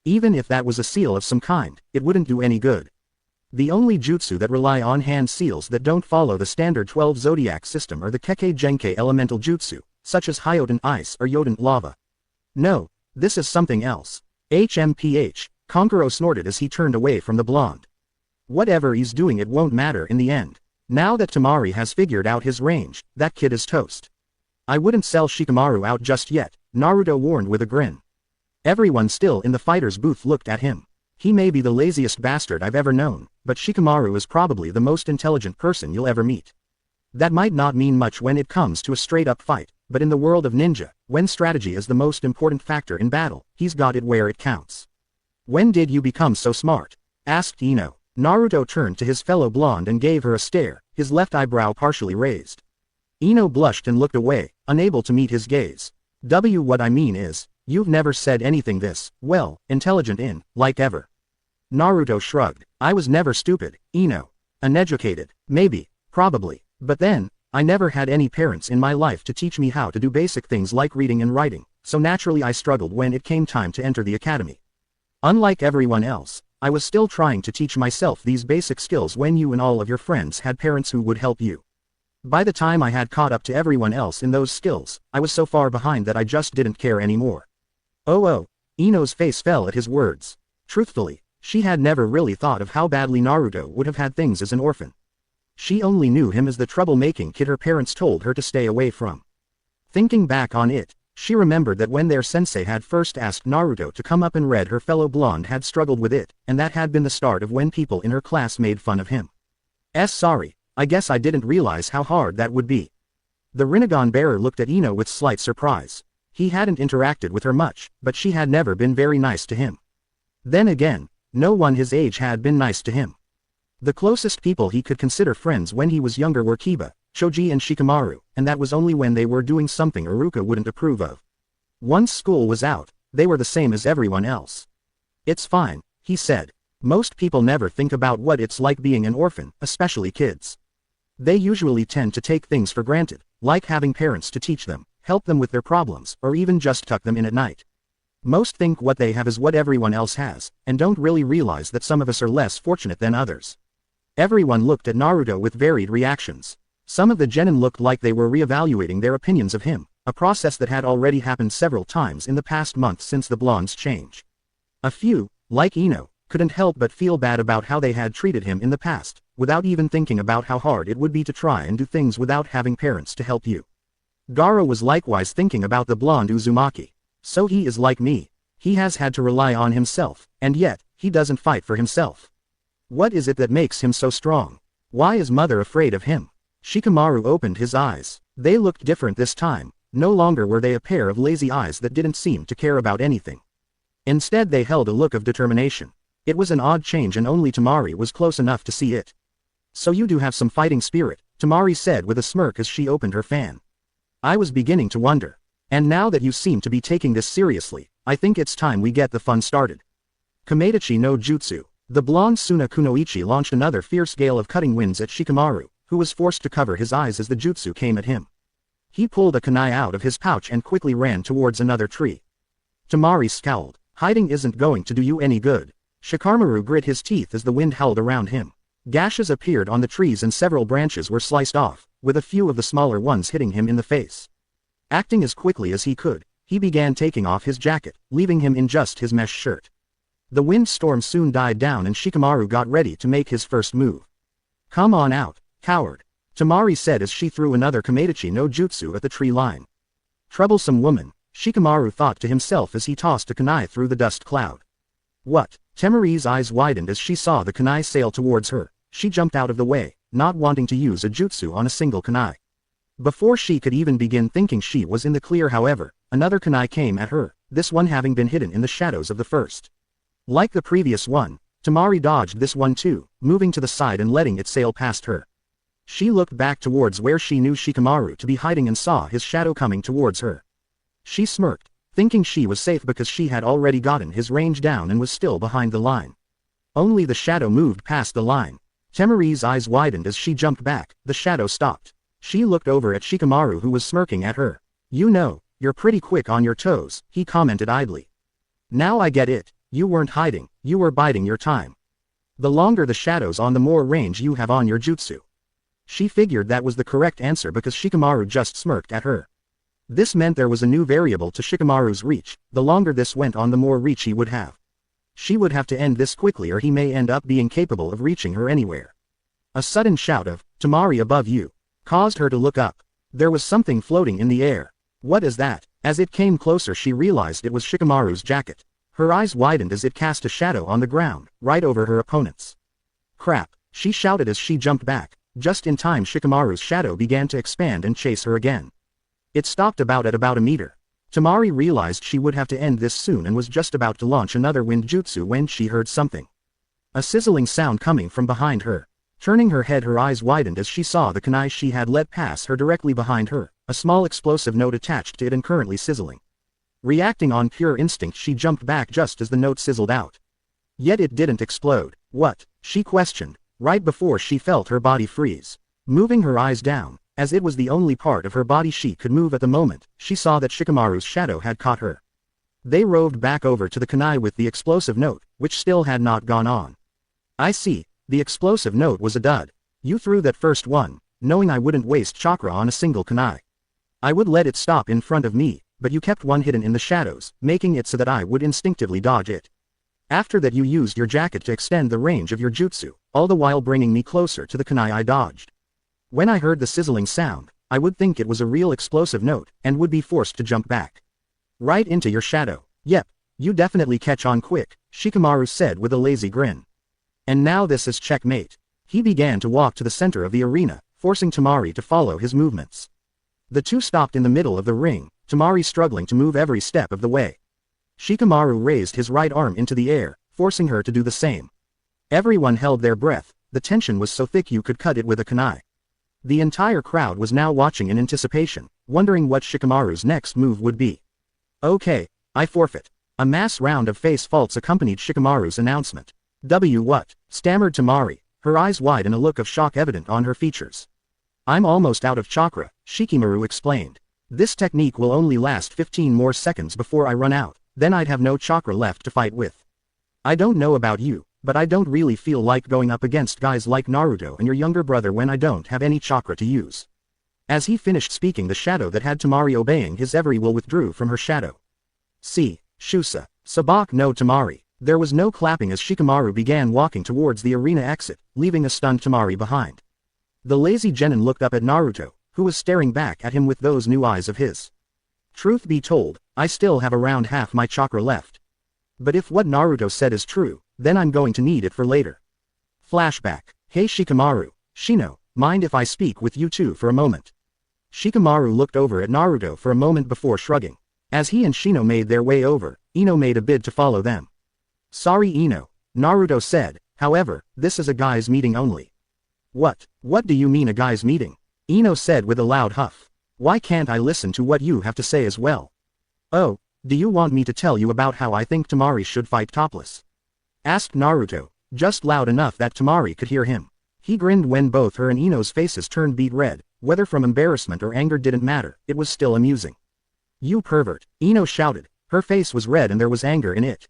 Even if that was a seal of some kind, it wouldn't do any good. The only jutsu that rely on hand seals that don't follow the standard 12 zodiac system are the Kekkei Genkei elemental jutsu, such as Hyoden Ice or Yoden Lava. No, this is something else. HMPH, Kankuro snorted as he turned away from the blonde. Whatever he's doing it won't matter in the end. Now that Temari has figured out his range, that kid is toast. I wouldn't sell Shikamaru out just yet, Naruto warned with a grin. Everyone still in the fighter's booth looked at him. He may be the laziest bastard I've ever known, but Shikamaru is probably the most intelligent person you'll ever meet. That might not mean much when it comes to a straight-up fight, but in the world of ninja, when strategy is the most important factor in battle, he's got it where it counts. When did you become so smart? Asked Ino. Naruto turned to his fellow blonde and gave her a stare, his left eyebrow partially raised. Ino blushed and looked away, unable to meet his gaze. What I mean is, you've never said anything this, well, intelligent like ever. Naruto shrugged. I was never stupid, Ino. Uneducated, maybe, probably, but then, I never had any parents in my life to teach me how to do basic things like reading and writing, so naturally I struggled when it came time to enter the academy. Unlike everyone else, I was still trying to teach myself these basic skills when you and all of your friends had parents who would help you. By the time I had caught up to everyone else in those skills, I was so far behind that I just didn't care anymore. Oh, Ino's face fell at his words. Truthfully, she had never really thought of how badly Naruto would have had things as an orphan. She only knew him as the troublemaking kid her parents told her to stay away from. Thinking back on it, she remembered that when their sensei had first asked Naruto to come up and read, her fellow blonde had struggled with it, and that had been the start of when people in her class made fun of him. Sorry, I guess I didn't realize how hard that would be. The Rinnegan bearer looked at Ino with slight surprise. He hadn't interacted with her much, but she had never been very nice to him. Then again, no one his age had been nice to him. The closest people he could consider friends when he was younger were Kiba, Choji and Shikamaru, and that was only when they were doing something Iruka wouldn't approve of. Once school was out, they were the same as everyone else. It's fine, he said. Most people never think about what it's like being an orphan, especially kids. They usually tend to take things for granted, like having parents to teach them, help them with their problems, or even just tuck them in at night. Most think what they have is what everyone else has, and don't really realize that some of us are less fortunate than others. Everyone looked at Naruto with varied reactions. Some of the genin looked like they were reevaluating their opinions of him, a process that had already happened several times in the past month since the blonde's change. A few, like Ino, couldn't help but feel bad about how they had treated him in the past, without even thinking about how hard it would be to try and do things without having parents to help you. Gaara was likewise thinking about the blonde Uzumaki. So he is like me. He has had to rely on himself, and yet, he doesn't fight for himself. What is it that makes him so strong? Why is mother afraid of him? Shikamaru opened his eyes. They looked different this time. No longer were they a pair of lazy eyes that didn't seem to care about anything. Instead they held a look of determination. It was an odd change and only Temari was close enough to see it. So you do have some fighting spirit, Temari said with a smirk as she opened her fan. I was beginning to wonder. And now that you seem to be taking this seriously, I think it's time we get the fun started. Kamedachi no Jutsu. The blonde Suna Kunoichi launched another fierce gale of cutting winds at Shikamaru, who was forced to cover his eyes as the jutsu came at him. He pulled a kunai out of his pouch and quickly ran towards another tree. Temari scowled. Hiding isn't going to do you any good. Shikamaru grit his teeth as the wind howled around him. Gashes appeared on the trees and several branches were sliced off, with a few of the smaller ones hitting him in the face. Acting as quickly as he could, he began taking off his jacket, leaving him in just his mesh shirt. The windstorm soon died down and Shikamaru got ready to make his first move. Come on out, coward, Temari said as she threw another Kamedachi no Jutsu at the tree line. Troublesome woman, Shikamaru thought to himself as he tossed a kunai through the dust cloud. What? Temari's eyes widened as she saw the kunai sail towards her. She jumped out of the way, not wanting to use a jutsu on a single kunai. Before she could even begin thinking she was in the clear, however, another kunai came at her, this one having been hidden in the shadows of the first. Like the previous one, Temari dodged this one too, moving to the side and letting it sail past her. She looked back towards where she knew Shikamaru to be hiding and saw his shadow coming towards her. She smirked, thinking she was safe because she had already gotten his range down and was still behind the line. Only the shadow moved past the line. Temari's eyes widened as she jumped back, the shadow stopped. She looked over at Shikamaru who was smirking at her. You know, you're pretty quick on your toes, he commented idly. Now I get it. You weren't hiding, you were biding your time. The longer the shadows on the more range you have on your jutsu. She figured that was the correct answer because Shikamaru just smirked at her. This meant there was a new variable to Shikamaru's reach. The longer this went on the more reach he would have. She would have to end this quickly or he may end up being capable of reaching her anywhere. A sudden shout of, Temari above you, caused her to look up. There was something floating in the air. What is that? As it came closer she realized it was Shikamaru's jacket. Her eyes widened as it cast a shadow on the ground, right over her opponent's. Crap, she shouted as she jumped back. Just in time Shikamaru's shadow began to expand and chase her again. It stopped at about a meter. Tamari realized she would have to end this soon and was just about to launch another wind jutsu when she heard something. A sizzling sound coming from behind her. Turning her head, her eyes widened as she saw the kunai she had let pass her directly behind her, a small explosive note attached to it and currently sizzling. Reacting on pure instinct, she jumped back just as the note sizzled out. Yet it didn't explode. What? She questioned, right before she felt her body freeze. Moving her eyes down, as it was the only part of her body she could move at the moment, she saw that Shikamaru's shadow had caught her. They roved back over to the kunai with the explosive note, which still had not gone on. I see. The explosive note was a dud. You threw that first one, knowing I wouldn't waste chakra on a single kunai. I would let it stop in front of me, but you kept one hidden in the shadows, making it so that I would instinctively dodge it. After that you used your jacket to extend the range of your jutsu, all the while bringing me closer to the kunai I dodged. When I heard the sizzling sound, I would think it was a real explosive note, and would be forced to jump back. Right into your shadow. Yep, you definitely catch on quick, Shikamaru said with a lazy grin. And now this is checkmate. He began to walk to the center of the arena, forcing Tamari to follow his movements. The two stopped in the middle of the ring, Tamari struggling to move every step of the way. Shikamaru raised his right arm into the air, forcing her to do the same. Everyone held their breath, the tension was so thick you could cut it with a kunai. The entire crowd was now watching in anticipation, wondering what Shikamaru's next move would be. Okay, I forfeit. A mass round of face faults accompanied Shikamaru's announcement. What? Stammered Tamari, her eyes wide and a look of shock evident on her features. I'm almost out of chakra, Shikamaru explained. This technique will only last 15 more seconds before I run out, then I'd have no chakra left to fight with. I don't know about you, but I don't really feel like going up against guys like Naruto and your younger brother when I don't have any chakra to use. As he finished speaking, the shadow that had Tamari obeying his every will withdrew from her shadow. See, Shusa, Sabak no Tamari. There was no clapping as Shikamaru began walking towards the arena exit, leaving a stunned Tamari behind. The lazy genin looked up at Naruto, who was staring back at him with those new eyes of his. Truth be told, I still have around half my chakra left. But if what Naruto said is true, then I'm going to need it for later. Flashback. Hey Shikamaru, Shino, mind if I speak with you two for a moment? Shikamaru looked over at Naruto for a moment before shrugging. As he and Shino made their way over, Ino made a bid to follow them. Sorry Ino, Naruto said, however, this is a guys meeting only. What do you mean a guys meeting? Ino said with a loud huff. Why can't I listen to what you have to say as well? Oh, do you want me to tell you about how I think Tamari should fight topless? Asked Naruto, just loud enough that Tamari could hear him. He grinned when both her and Ino's faces turned beet red, whether from embarrassment or anger didn't matter, it was still amusing. You pervert, Ino shouted, her face was red and there was anger in it.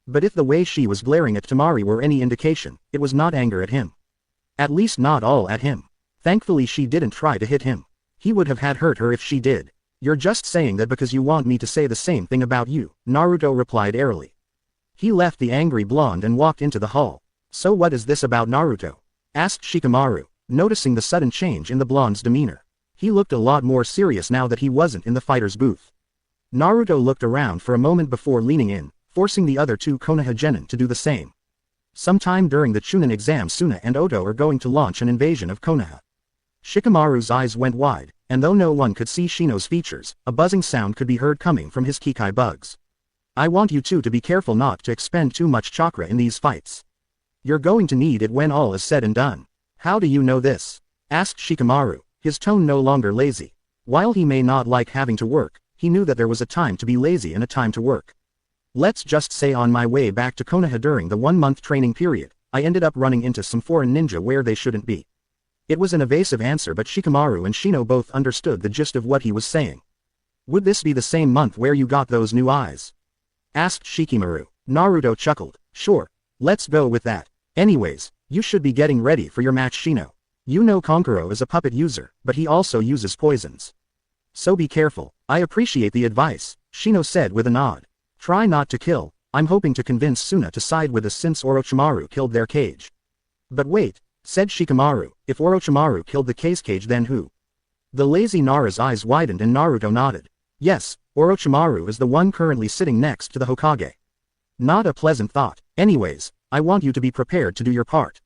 But if the way she was glaring at Tamari were any indication, it was not anger at him. At least not all at him. Thankfully she didn't try to hit him. He would have had hurt her if she did. You're just saying that because you want me to say the same thing about you, Naruto replied airily. He left the angry blonde and walked into the hall. So what is this about Naruto? Asked Shikamaru, noticing the sudden change in the blonde's demeanor. He looked a lot more serious now that he wasn't in the fighter's booth. Naruto looked around for a moment before leaning in, forcing the other two Konoha genin to do the same. Sometime during the Chunin exam Suna and Oto are going to launch an invasion of Konoha. Shikamaru's eyes went wide, and though no one could see Shino's features, a buzzing sound could be heard coming from his Kikai bugs. I want you two to be careful not to expend too much chakra in these fights. You're going to need it when all is said and done. How do you know this? Asked Shikamaru, his tone no longer lazy. While he may not like having to work, he knew that there was a time to be lazy and a time to work. Let's just say on my way back to Konoha during the 1-month training period, I ended up running into some foreign ninja where they shouldn't be. It was an evasive answer but Shikamaru and Shino both understood the gist of what he was saying. Would this be the same month where you got those new eyes? Asked Shikamaru. Naruto chuckled. Sure, let's go with that. Anyways, you should be getting ready for your match Shino. You know Konkuro is a puppet user, but he also uses poisons. So be careful. I appreciate the advice, Shino said with a nod. Try not to kill. I'm hoping to convince Suna to side with us since Orochimaru killed their cage. But wait, said Shikamaru, if Orochimaru killed the cage then who? The lazy Nara's eyes widened and Naruto nodded. Yes, Orochimaru is the one currently sitting next to the Hokage. Not a pleasant thought. Anyways, I want you to be prepared to do your part.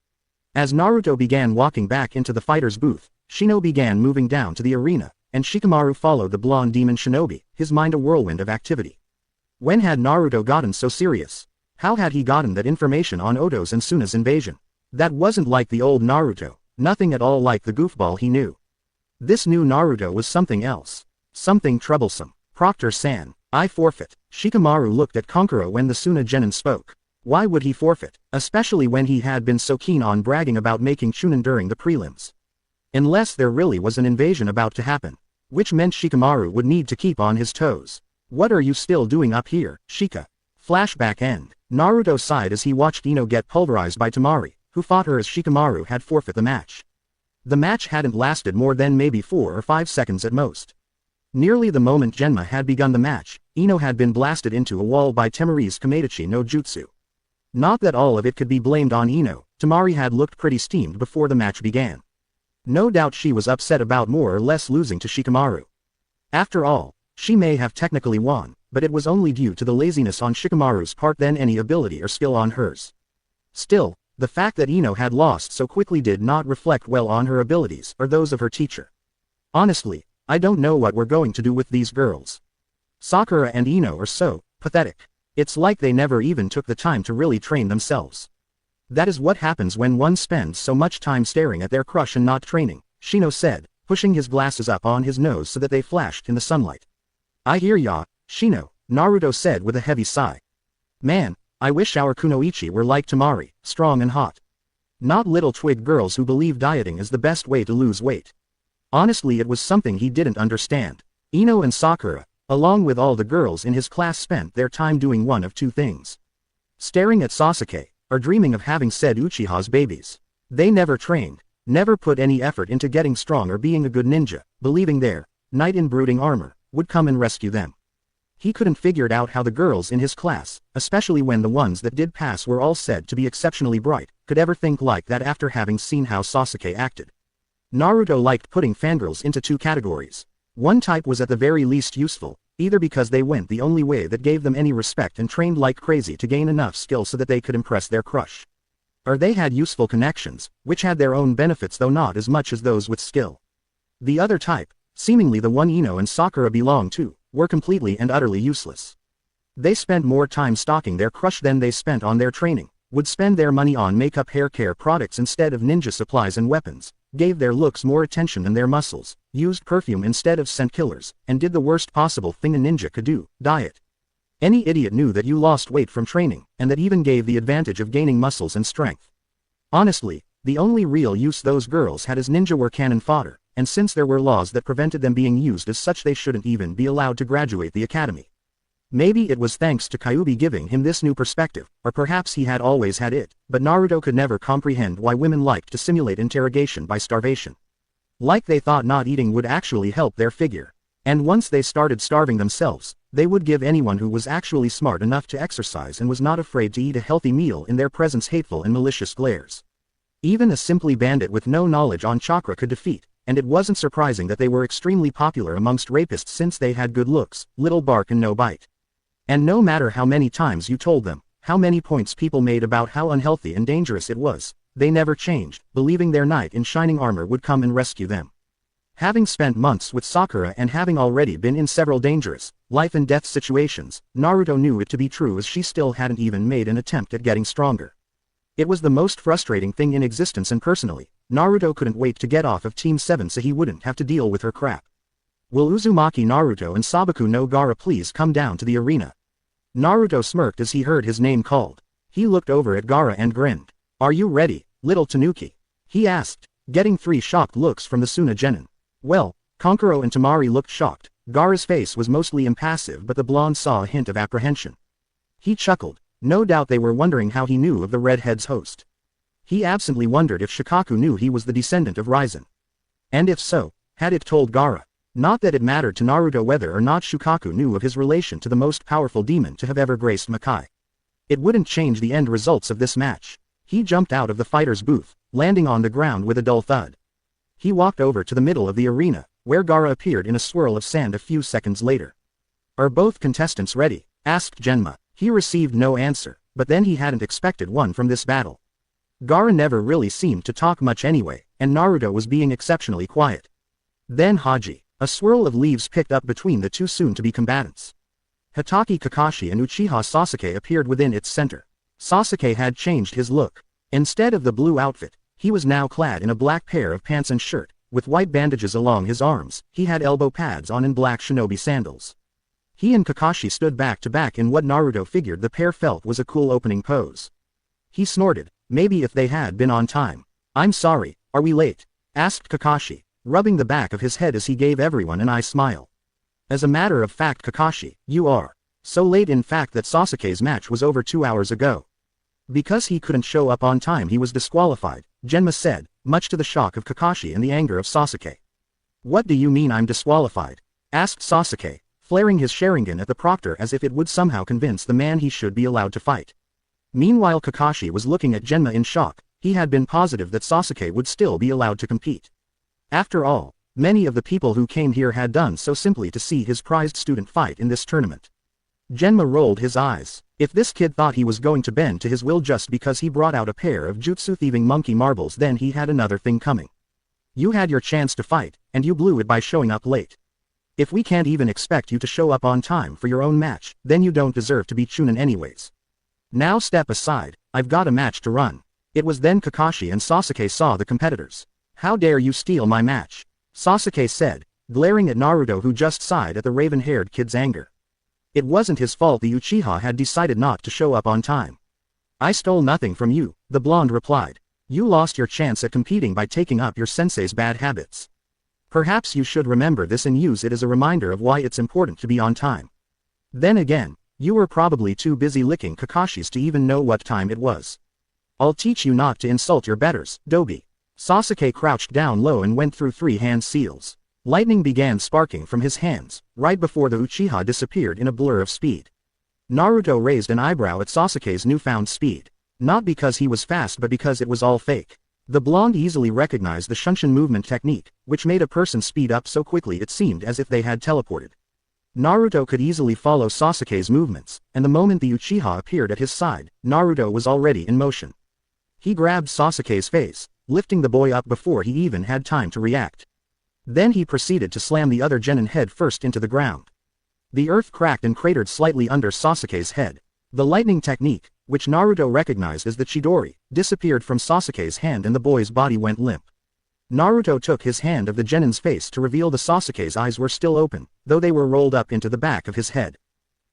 As Naruto began walking back into the fighter's booth, Shino began moving down to the arena, and Shikamaru followed the blonde demon shinobi, his mind a whirlwind of activity. When had Naruto gotten so serious? How had he gotten that information on Oto's and Suna's invasion? That wasn't like the old Naruto, nothing at all like the goofball he knew. This new Naruto was something else. Something troublesome. Proctor-san, I forfeit. Shikamaru looked at Kankuro when the Suna genin spoke. Why would he forfeit, especially when he had been so keen on bragging about making Chunin during the prelims? Unless there really was an invasion about to happen, which meant Shikamaru would need to keep on his toes. What are you still doing up here, Shika? Flashback end. Naruto sighed as he watched Ino get pulverized by Temari, who fought her as Shikamaru had forfeit the match. The match hadn't lasted more than maybe 4 or 5 seconds at most. Nearly the moment Genma had begun the match, Ino had been blasted into a wall by Temari's Kameidachi no Jutsu. Not that all of it could be blamed on Ino, Temari had looked pretty steamed before the match began. No doubt she was upset about more or less losing to Shikamaru. After all, she may have technically won, but it was only due to the laziness on Shikamaru's part than any ability or skill on hers. Still, the fact that Ino had lost so quickly did not reflect well on her abilities or those of her teacher. Honestly, I don't know what we're going to do with these girls. Sakura and Ino are so pathetic. It's like they never even took the time to really train themselves. That is what happens when one spends so much time staring at their crush and not training, Shino said, pushing his glasses up on his nose so that they flashed in the sunlight. I hear ya, Shino, Naruto said with a heavy sigh. Man, I wish our kunoichi were like Temari, strong and hot. Not little twig girls who believe dieting is the best way to lose weight. Honestly, it was something he didn't understand. Ino and Sakura, along with all the girls in his class, spent their time doing one of two things. Staring at Sasuke, or dreaming of having said Uchiha's babies. They never trained, never put any effort into getting strong or being a good ninja, believing their knight in brooding armor would come and rescue them. He couldn't figure out how the girls in his class, especially when the ones that did pass were all said to be exceptionally bright, could ever think like that after having seen how Sasuke acted. Naruto liked putting fangirls into two categories. One type was at the very least useful, either because they went the only way that gave them any respect and trained like crazy to gain enough skill so that they could impress their crush. Or they had useful connections, which had their own benefits though not as much as those with skill. The other type, seemingly the one Ino and Sakura belonged to, were completely and utterly useless. They spent more time stalking their crush than they spent on their training, would spend their money on makeup hair care products instead of ninja supplies and weapons, gave their looks more attention than their muscles, used perfume instead of scent killers, and did the worst possible thing a ninja could do, diet. Any idiot knew that you lost weight from training, and that even gave the advantage of gaining muscles and strength. Honestly, the only real use those girls had as ninja were cannon fodder, and since there were laws that prevented them being used as such, they shouldn't even be allowed to graduate the academy. Maybe it was thanks to Kyuubi giving him this new perspective, or perhaps he had always had it, but Naruto could never comprehend why women liked to simulate interrogation by starvation. Like they thought not eating would actually help their figure. And once they started starving themselves, they would give anyone who was actually smart enough to exercise and was not afraid to eat a healthy meal in their presence hateful and malicious glares. Even a simply bandit with no knowledge on chakra could defeat, and it wasn't surprising that they were extremely popular amongst rapists since they had good looks, little bark and no bite. And no matter how many times you told them, how many points people made about how unhealthy and dangerous it was, they never changed, believing their knight in shining armor would come and rescue them. Having spent months with Sakura and having already been in several dangerous, life and death situations, Naruto knew it to be true as she still hadn't even made an attempt at getting stronger. It was the most frustrating thing in existence, and personally, Naruto couldn't wait to get off of Team 7 so he wouldn't have to deal with her crap. Will Uzumaki Naruto and Sabaku no Gaara please come down to the arena? Naruto smirked as he heard his name called. He looked over at Gaara and grinned. Are you ready, little Tanuki? He asked, getting 3 shocked looks from the Suna genin. Well, Kankuro and Temari looked shocked. Gaara's face was mostly impassive, but the blonde saw a hint of apprehension. He chuckled. No doubt they were wondering how he knew of the redhead's host. He absently wondered if Shikaku knew he was the descendant of Raizen. And if so, had it told Gaara? Not that it mattered to Naruto whether or not Shukaku knew of his relation to the most powerful demon to have ever graced Makai. It wouldn't change the end results of this match. He jumped out of the fighter's booth, landing on the ground with a dull thud. He walked over to the middle of the arena, where Gaara appeared in a swirl of sand a few seconds later. Are both contestants ready? Asked Genma. He received no answer, but then he hadn't expected one from this battle. Gaara never really seemed to talk much anyway, and Naruto was being exceptionally quiet. Then Haji, a swirl of leaves picked up between the two soon-to-be combatants. Hatake Kakashi and Uchiha Sasuke appeared within its center. Sasuke had changed his look. Instead of the blue outfit, he was now clad in a black pair of pants and shirt, with white bandages along his arms. He had elbow pads on and black shinobi sandals. He and Kakashi stood back to back in what Naruto figured the pair felt was a cool opening pose. He snorted, maybe if they had been on time. "I'm sorry, are we late?" asked Kakashi, rubbing the back of his head as he gave everyone an eye smile. As a matter of fact, Kakashi, you are. So late in fact that Sasuke's match was over 2 hours ago. Because he couldn't show up on time he was disqualified, Genma said, much to the shock of Kakashi and the anger of Sasuke. "What do you mean I'm disqualified?" asked Sasuke, flaring his Sharingan at the proctor as if it would somehow convince the man he should be allowed to fight. Meanwhile Kakashi was looking at Genma in shock. He had been positive that Sasuke would still be allowed to compete. After all, many of the people who came here had done so simply to see his prized student fight in this tournament. Genma rolled his eyes. If this kid thought he was going to bend to his will just because he brought out a pair of jutsu-thieving monkey marbles, then he had another thing coming. You had your chance to fight, and you blew it by showing up late. If we can't even expect you to show up on time for your own match, then you don't deserve to be Chunin anyways. Now step aside, I've got a match to run. It was then Kakashi and Sasuke saw the competitors. "How dare you steal my match?" Sasuke said, glaring at Naruto, who just sighed at the raven-haired kid's anger. It wasn't his fault the Uchiha had decided not to show up on time. "I stole nothing from you," the blonde replied. "You lost your chance at competing by taking up your sensei's bad habits. Perhaps you should remember this and use it as a reminder of why it's important to be on time." Then again, you were probably too busy licking Kakashi's to even know what time it was. "I'll teach you not to insult your betters, Dobi." Sasuke crouched down low and went through 3 hand seals. Lightning began sparking from his hands, right before the Uchiha disappeared in a blur of speed. Naruto raised an eyebrow at Sasuke's newfound speed. Not because he was fast but because it was all fake. The blonde easily recognized the Shunshin movement technique, which made a person speed up so quickly it seemed as if they had teleported. Naruto could easily follow Sasuke's movements, and the moment the Uchiha appeared at his side, Naruto was already in motion. He grabbed Sasuke's face, lifting the boy up before he even had time to react. Then he proceeded to slam the other genin head first into the ground. The earth cracked and cratered slightly under Sasuke's head. The lightning technique, which Naruto recognized as the Chidori, disappeared from Sasuke's hand and the boy's body went limp. Naruto took his hand of the genin's face to reveal the Sasuke's eyes were still open, though they were rolled up into the back of his head.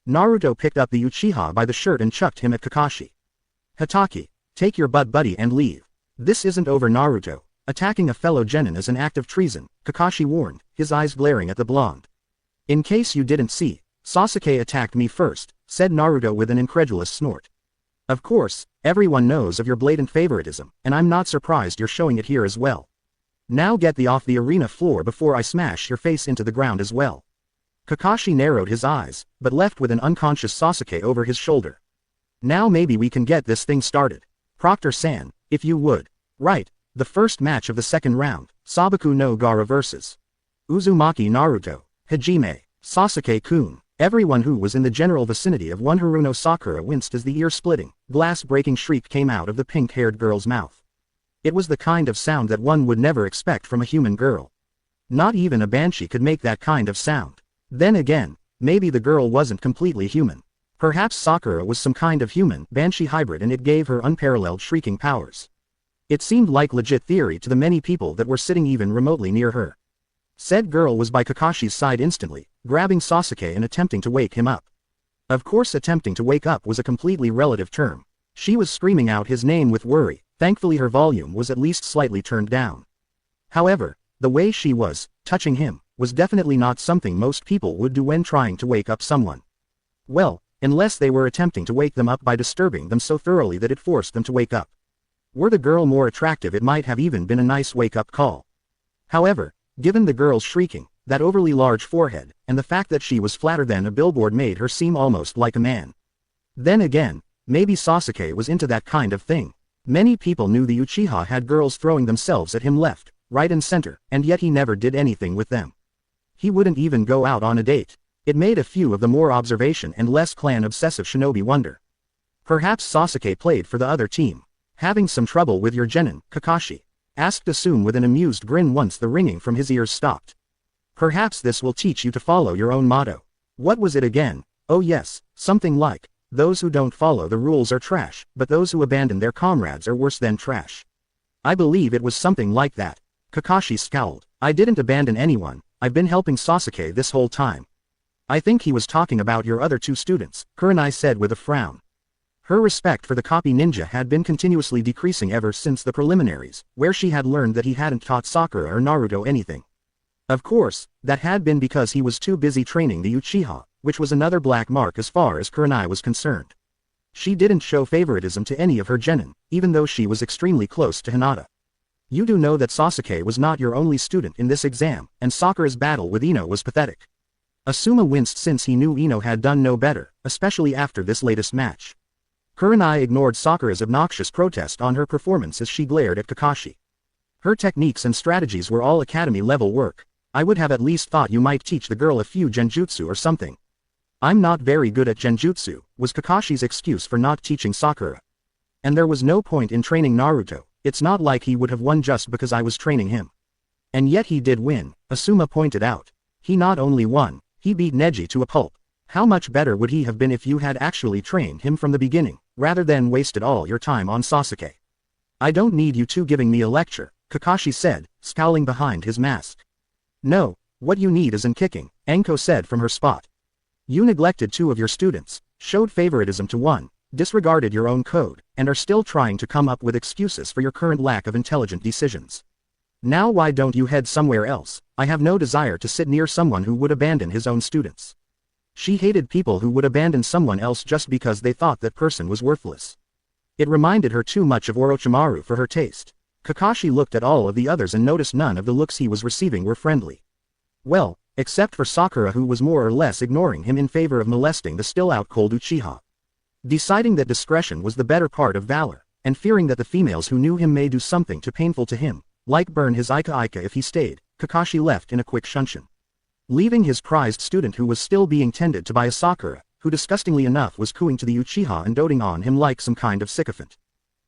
Naruto picked up the Uchiha by the shirt and chucked him at Kakashi. "Hatake, take your butt buddy and leave. This isn't over." Naruto, attacking a fellow genin is an act of treason, Kakashi warned, his eyes glaring at the blonde. "In case you didn't see, Sasuke attacked me first," said Naruto with an incredulous snort. "Of course, everyone knows of your blatant favoritism, and I'm not surprised you're showing it here as well. Now get thee off the arena floor before I smash your face into the ground as well." Kakashi narrowed his eyes, but left with an unconscious Sasuke over his shoulder. "Now maybe we can get this thing started. Proctor-san, if you would." "Right. The first match of the second round, Sabaku no Gaara vs. Uzumaki Naruto, Hajime, Sasuke-kun." Everyone who was in the general vicinity of one Haruno Sakura winced as the ear-splitting, glass-breaking shriek came out of the pink-haired girl's mouth. It was the kind of sound that one would never expect from a human girl. Not even a banshee could make that kind of sound. Then again, maybe the girl wasn't completely human. Perhaps Sakura was some kind of human-banshee hybrid and it gave her unparalleled shrieking powers. It seemed like legit theory to the many people that were sitting even remotely near her. Said girl was by Kakashi's side instantly, grabbing Sasuke and attempting to wake him up. Of course, attempting to wake up was a completely relative term. She was screaming out his name with worry. Thankfully her volume was at least slightly turned down. However, the way she was touching him was definitely not something most people would do when trying to wake up someone. Well, unless they were attempting to wake them up by disturbing them so thoroughly that it forced them to wake up. Were the girl more attractive, it might have even been a nice wake-up call. However, given the girl's shrieking, that overly large forehead, and the fact that she was flatter than a billboard made her seem almost like a man. Then again, maybe Sasuke was into that kind of thing. Many people knew the Uchiha had girls throwing themselves at him left, right and center, and yet he never did anything with them. He wouldn't even go out on a date. It made a few of the more observation and less clan-obsessive shinobi wonder. Perhaps Sasuke played for the other team. Having some trouble with your genin, Kakashi? Asked Asum with an amused grin once the ringing from his ears stopped. Perhaps this will teach you to follow your own motto. What was it again? Oh yes, something like, those who don't follow the rules are trash, but those who abandon their comrades are worse than trash. I believe it was something like that. Kakashi scowled. I didn't abandon anyone, I've been helping Sasuke this whole time. I think he was talking about your other 2 students, Kurenai said with a frown. Her respect for the copy ninja had been continuously decreasing ever since the preliminaries, where she had learned that he hadn't taught Sakura or Naruto anything. Of course, that had been because he was too busy training the Uchiha, which was another black mark as far as Kurenai was concerned. She didn't show favoritism to any of her genin, even though she was extremely close to Hinata. You do know that Sasuke was not your only student in this exam, and Sakura's battle with Ino was pathetic. Asuma winced since he knew Ino had done no better, especially after this latest match. Kurenai ignored Sakura's obnoxious protest on her performance as she glared at Kakashi. Her techniques and strategies were all academy-level work. I would have at least thought you might teach the girl a few genjutsu or something. I'm not very good at genjutsu, was Kakashi's excuse for not teaching Sakura. And there was no point in training Naruto, it's not like he would have won just because I was training him. And yet he did win, Asuma pointed out. He not only won, he beat Neji to a pulp. How much better would he have been if you had actually trained him from the beginning, rather than wasted all your time on Sasuke? I don't need you two giving me a lecture, Kakashi said, scowling behind his mask. No, what you need isn't kicking, Anko said from her spot. You neglected 2 of your students, showed favoritism to 1, disregarded your own code, and are still trying to come up with excuses for your current lack of intelligent decisions. Now why don't you head somewhere else? I have no desire to sit near someone who would abandon his own students. She hated people who would abandon someone else just because they thought that person was worthless. It reminded her too much of Orochimaru for her taste. Kakashi looked at all of the others and noticed none of the looks he was receiving were friendly. Well, except for Sakura, who was more or less ignoring him in favor of molesting the still-out-cold Uchiha. Deciding that discretion was the better part of valor, and fearing that the females who knew him may do something too painful to him, like burn his Ika if he stayed, Kakashi left in a quick shunshin. Leaving his prized student who was still being tended to by a Sakura, who disgustingly enough was cooing to the Uchiha and doting on him like some kind of sycophant.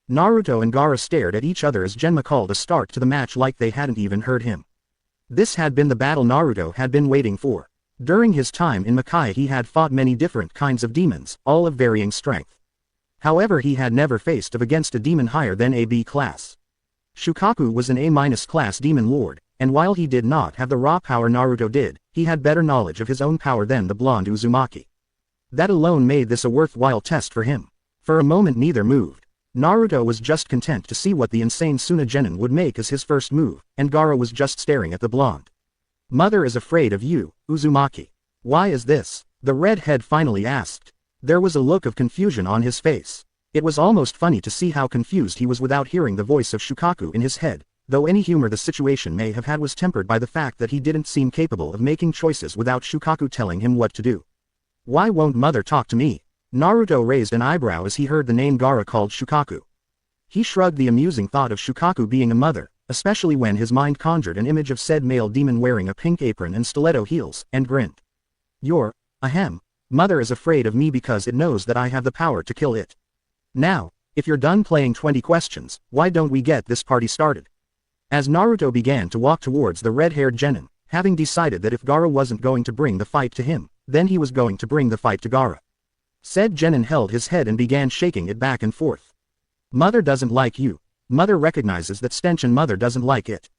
Naruto and Gaara stared at each other as Genma called a start to the match like they hadn't even heard him. This had been the battle Naruto had been waiting for. During his time in Makai he had fought many different kinds of demons, all of varying strength. However, he had never faced off against a demon higher than a B class. Shukaku was an A- class demon lord, and while he did not have the raw power Naruto did, he had better knowledge of his own power than the blonde Uzumaki. That alone made this a worthwhile test for him. For a moment neither moved. Naruto was just content to see what the insane Tsunade would make as his first move, and Gaara was just staring at the blonde. Mother is afraid of you, Uzumaki. Why is this? The redhead finally asked. There was a look of confusion on his face. It was almost funny to see how confused he was without hearing the voice of Shukaku in his head, though any humor the situation may have had was tempered by the fact that he didn't seem capable of making choices without Shukaku telling him what to do. Why won't mother talk to me? Naruto raised an eyebrow as he heard the name Gaara called Shukaku. He shrugged the amusing thought of Shukaku being a mother, especially when his mind conjured an image of said male demon wearing a pink apron and stiletto heels, and grinned. Ahem. Mother is afraid of me because it knows that I have the power to kill it. Now, if you're done playing 20 questions, why don't we get this party started? As Naruto began to walk towards the red-haired genin, having decided that if Gaara wasn't going to bring the fight to him, then he was going to bring the fight to Gaara. Said genin held his head and began shaking it back and forth. Mother doesn't like you. Mother recognizes that stench and mother doesn't like it.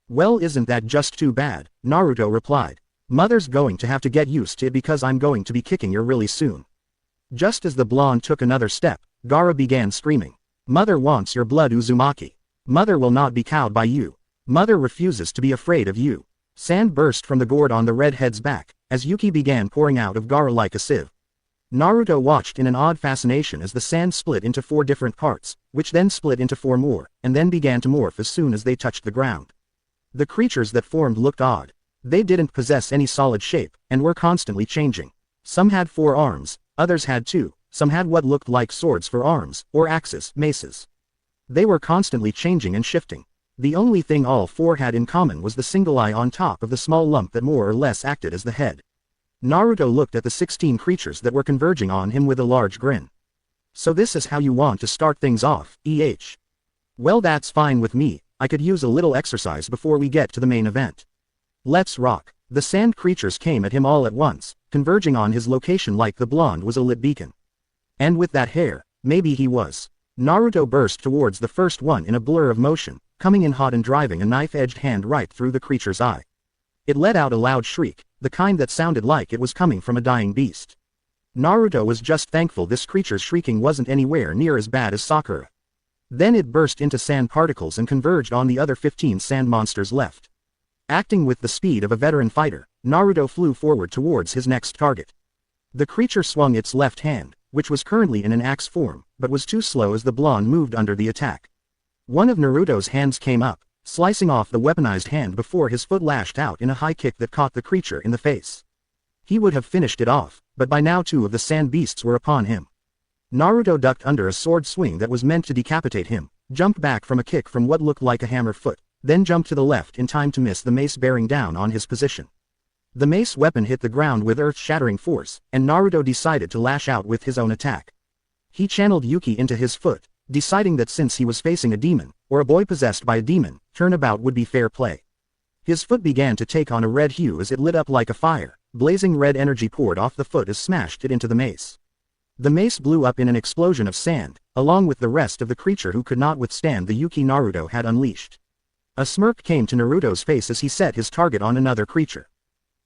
Well, isn't that just too bad? Naruto replied. Mother's going to have to get used to it because I'm going to be kicking her really soon. Just as the blonde took another step, Gaara began screaming. Mother wants your blood, Uzumaki. Mother will not be cowed by you. Mother refuses to be afraid of you. Sand burst from the gourd on the redhead's back, as Yuki began pouring out of Gaara like a sieve. Naruto watched in an odd fascination as the sand split into 4 different parts, which then split into 4 more, and then began to morph as soon as they touched the ground. The creatures that formed looked odd. They didn't possess any solid shape, and were constantly changing. Some had 4 arms, others had 2, some had what looked like swords for arms, or axes, maces. They were constantly changing and shifting. The only thing all 4 had in common was the single eye on top of the small lump that more or less acted as the head. Naruto looked at the 16 creatures that were converging on him with a large grin. So this is how you want to start things off, Well, that's fine with me. I could use a little exercise before we get to the main event. Let's rock. The sand creatures came at him all at once, converging on his location like the blonde was a lit beacon. And with that hair, maybe he was. Naruto burst towards the first one in a blur of motion, coming in hot and driving a knife-edged hand right through the creature's eye. It let out a loud shriek, the kind that sounded like it was coming from a dying beast. Naruto was just thankful this creature's shrieking wasn't anywhere near as bad as Sakura. Then it burst into sand particles and converged on the other 15 sand monsters left. Acting with the speed of a veteran fighter, Naruto flew forward towards his next target. The creature swung its left hand, which was currently in an axe form, but was too slow as the blonde moved under the attack. One of Naruto's hands came up, slicing off the weaponized hand before his foot lashed out in a high kick that caught the creature in the face. He would have finished it off, but by now 2 of the sand beasts were upon him. Naruto ducked under a sword swing that was meant to decapitate him, jumped back from a kick from what looked like a hammer foot, then jumped to the left in time to miss the mace bearing down on his position. The mace weapon hit the ground with earth-shattering force, and Naruto decided to lash out with his own attack. He channeled Yuki into his foot, deciding that since he was facing a demon, or a boy possessed by a demon, turnabout would be fair play. His foot began to take on a red hue as it lit up like a fire, blazing red energy poured off the foot as smashed it into the mace. The mace blew up in an explosion of sand, along with the rest of the creature who could not withstand the Yuki Naruto had unleashed. A smirk came to Naruto's face as he set his target on another creature.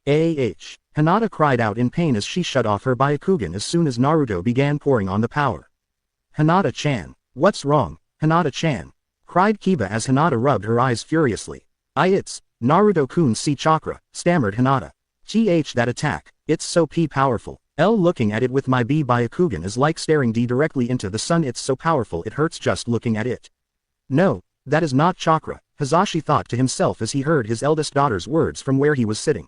Hinata cried out in pain as she shut off her Byakugan as soon as Naruto began pouring on the power. Hinata-chan. What's wrong, Hinata-chan? Cried Kiba as Hinata rubbed her eyes furiously. It's Naruto-kun see chakra, stammered Hinata. That attack, it's so powerful. Looking at it with my Byakugan is like staring directly into the sun. It's so powerful it hurts just looking at it. No, that is not chakra, Hisashi thought to himself as he heard his eldest daughter's words from where he was sitting.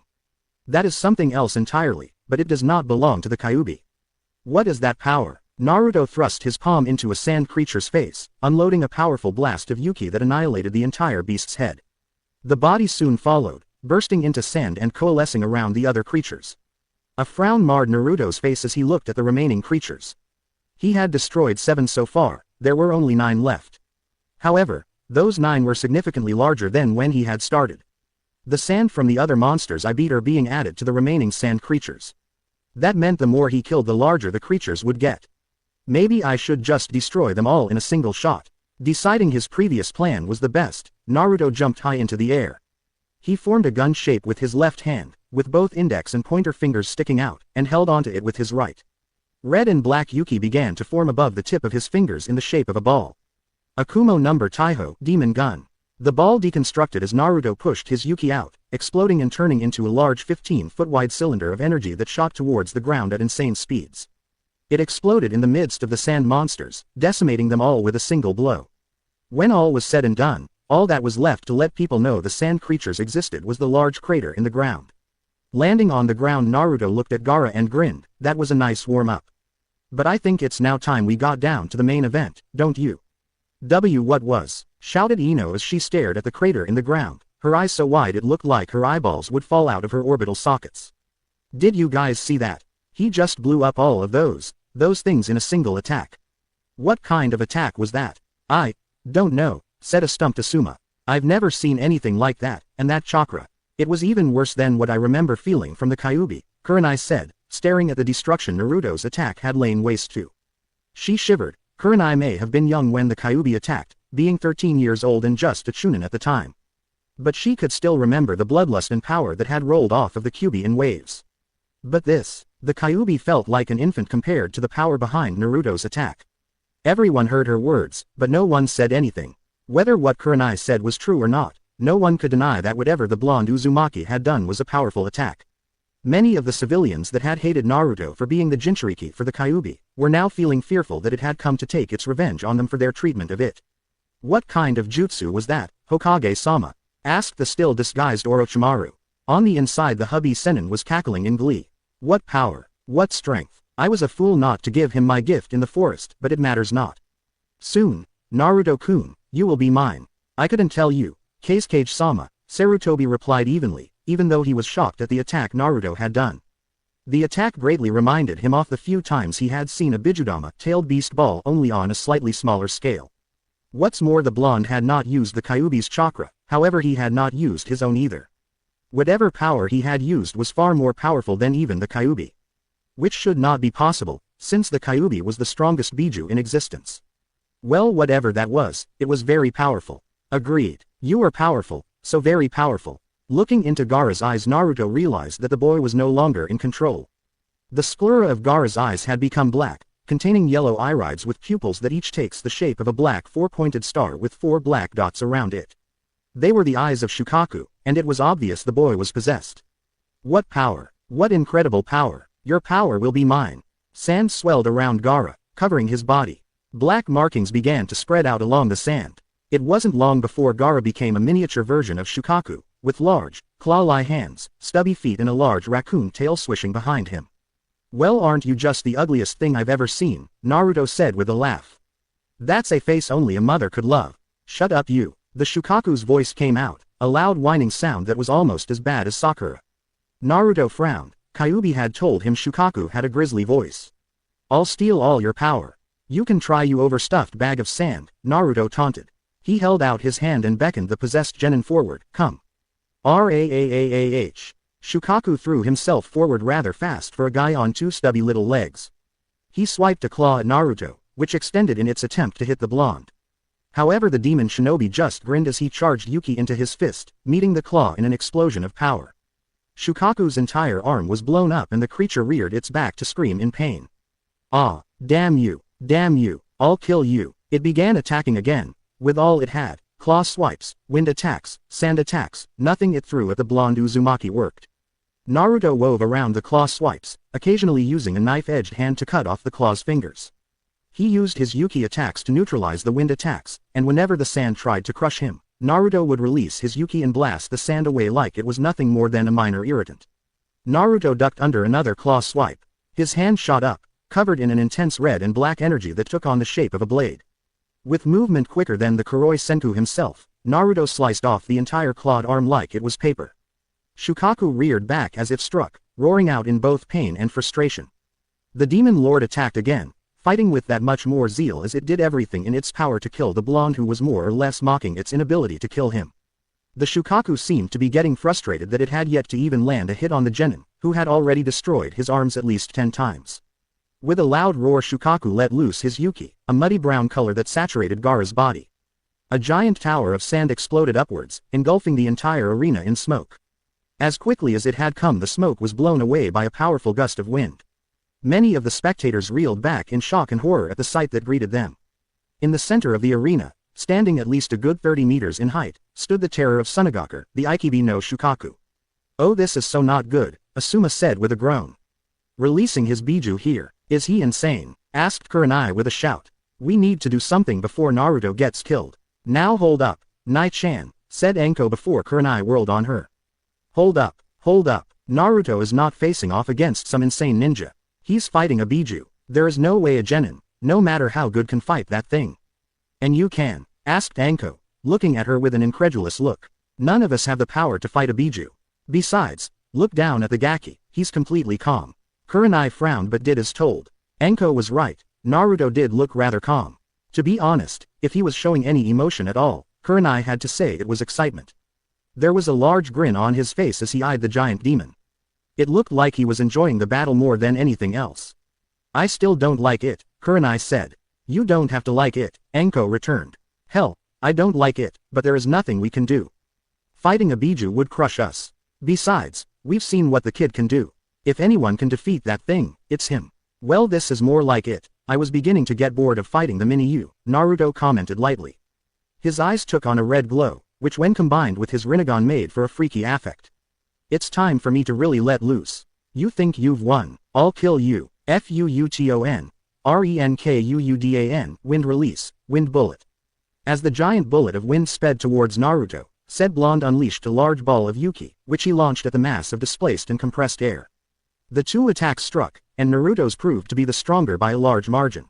That is something else entirely, but it does not belong to the Kyuubi. What is that power? Naruto thrust his palm into a sand creature's face, unloading a powerful blast of Yuki that annihilated the entire beast's head. The body soon followed, bursting into sand and coalescing around the other creatures. A frown marred Naruto's face as he looked at the remaining creatures. He had destroyed 7 so far, there were only 9 left. However, those 9 were significantly larger than when he had started. The sand from the other monsters I beat are being added to the remaining sand creatures. That meant the more he killed the larger the creatures would get. Maybe I should just destroy them all in a single shot. Deciding his previous plan was the best, Naruto jumped high into the air. He formed a gun shape with his left hand, with both index and pointer fingers sticking out, and held onto it with his right. Red and black Yuki began to form above the tip of his fingers in the shape of a ball. Akumo number Taiho, demon gun. The ball deconstructed as Naruto pushed his Yuki out, exploding and turning into a large 15-foot wide cylinder of energy that shot towards the ground at insane speeds. It exploded in the midst of the sand monsters, decimating them all with a single blow. When all was said and done, all that was left to let people know the sand creatures existed was the large crater in the ground. Landing on the ground, Naruto looked at Gaara and grinned. That was a nice warm-up. But I think it's now time we got down to the main event, don't you? What was? Shouted Ino as she stared at the crater in the ground, her eyes so wide it looked like her eyeballs would fall out of her orbital sockets. Did you guys see that? He just blew up all of those things in a single attack. What kind of attack was that? I don't know, said a stumped Asuma. I've never seen anything like that, and that chakra. It was even worse than what I remember feeling from the Kyuubi, Kurenai said, staring at the destruction Naruto's attack had lain waste to. She shivered. Kurenai may have been young when the Kyuubi attacked, being 13 years old and just a chunin at the time. But she could still remember the bloodlust and power that had rolled off of the Kyuubi in waves. But the Kyuubi felt like an infant compared to the power behind Naruto's attack. Everyone heard her words, but no one said anything. Whether what Kurenai said was true or not, no one could deny that whatever the blonde Uzumaki had done was a powerful attack. Many of the civilians that had hated Naruto for being the Jinchuriki for the Kyuubi, were now feeling fearful that it had come to take its revenge on them for their treatment of it. What kind of jutsu was that, Hokage-sama? Asked the still disguised Orochimaru. On the inside the hubby Sennin was cackling in glee. What power, what strength. I was a fool not to give him my gift in the forest, but it matters not. Soon, Naruto-kun, you will be mine. I couldn't tell you, Kazekage-sama, Sarutobi replied evenly, even though he was shocked at the attack Naruto had done. The attack greatly reminded him of the few times he had seen a Bijudama-tailed beast ball, only on a slightly smaller scale. What's more, the blonde had not used the Kyuubi's chakra, however he had not used his own either. Whatever power he had used was far more powerful than even the Kyuubi. Which should not be possible, since the Kyuubi was the strongest Biju in existence. Well, whatever that was, it was very powerful. Agreed. You are powerful, so very powerful. Looking into Gaara's eyes, Naruto realized that the boy was no longer in control. The sclera of Gaara's eyes had become black, containing yellow irides with pupils that each takes the shape of a black four-pointed star with 4 black dots around it. They were the eyes of Shukaku, and it was obvious the boy was possessed. What power! What incredible power! Your power will be mine. Sand swelled around Gaara, covering his body. Black markings began to spread out along the sand. It wasn't long before Gaara became a miniature version of Shukaku, with large, claw-like hands, stubby feet and a large raccoon tail swishing behind him. Well, aren't you just the ugliest thing I've ever seen, Naruto said with a laugh. That's a face only a mother could love. Shut up you. The Shukaku's voice came out, a loud whining sound that was almost as bad as Sakura. Naruto frowned. Kyuubi had told him Shukaku had a grisly voice. I'll steal all your power. You can try, you overstuffed bag of sand, Naruto taunted. He held out his hand and beckoned the possessed genin forward. Come. Raah. Shukaku threw himself forward rather fast for a guy on 2 stubby little legs. He swiped a claw at Naruto, which extended in its attempt to hit the blonde. However, the demon shinobi just grinned as he charged Yuki into his fist, meeting the claw in an explosion of power. Shukaku's entire arm was blown up and the creature reared its back to scream in pain. Ah, damn you, I'll kill you. It began attacking again, with all it had. Claw swipes, wind attacks, sand attacks, nothing it threw at the blonde Uzumaki worked. Naruto wove around the claw swipes, occasionally using a knife-edged hand to cut off the claw's fingers. He used his Yuki attacks to neutralize the wind attacks, and whenever the sand tried to crush him, Naruto would release his Yuki and blast the sand away like it was nothing more than a minor irritant. Naruto ducked under another claw swipe. His hand shot up, covered in an intense red and black energy that took on the shape of a blade. With movement quicker than the Kuroi Senku himself, Naruto sliced off the entire clawed arm like it was paper. Shukaku reared back as if struck, roaring out in both pain and frustration. The demon lord attacked again, fighting with that much more zeal as it did everything in its power to kill the blonde who was more or less mocking its inability to kill him. The Shukaku seemed to be getting frustrated that it had yet to even land a hit on the genin, who had already destroyed his arms at least 10 times. With a loud roar, Shukaku let loose his Yuki, a muddy brown color that saturated Gaara's body. A giant tower of sand exploded upwards, engulfing the entire arena in smoke. As quickly as it had come, the smoke was blown away by a powerful gust of wind. Many of the spectators reeled back in shock and horror at the sight that greeted them. In the center of the arena, standing at least a good 30 meters in height, stood the terror of Tsunade, the Ikibi no Shukaku. Oh, this is so not good, Asuma said with a groan. Releasing his Biju here. Is he insane? Asked Kurenai with a shout. We need to do something before Naruto gets killed. Now hold up, Nai-chan, said Enko before Kurenai whirled on her. Hold up, Naruto is not facing off against some insane ninja. He's fighting a Biju. There is no way a genin, no matter how good, can fight that thing. And you can? Asked Enko, looking at her with an incredulous look. None of us have the power to fight a Biju. Besides, look down at the Gaki, he's completely calm. Kurenai frowned but did as told. Enko was right, Naruto did look rather calm. To be honest, if he was showing any emotion at all, Kurenai had to say it was excitement. There was a large grin on his face as he eyed the giant demon. It looked like he was enjoying the battle more than anything else. I still don't like it, Kurenai said. You don't have to like it, Enko returned. Hell, I don't like it, but there is nothing we can do. Fighting a Biju would crush us. Besides, we've seen what the kid can do. If anyone can defeat that thing, it's him. Well, this is more like it. I was beginning to get bored of fighting the mini-you, Naruto commented lightly. His eyes took on a red glow, which when combined with his Rinnegan made for a freaky affect. It's time for me to really let loose. You think you've won? I'll kill you. Fuuton. Renkuudan. Wind release, wind bullet. As the giant bullet of wind sped towards Naruto, said blonde unleashed a large ball of Yuki, which he launched at the mass of displaced and compressed air. The two attacks struck, and Naruto's proved to be the stronger by a large margin.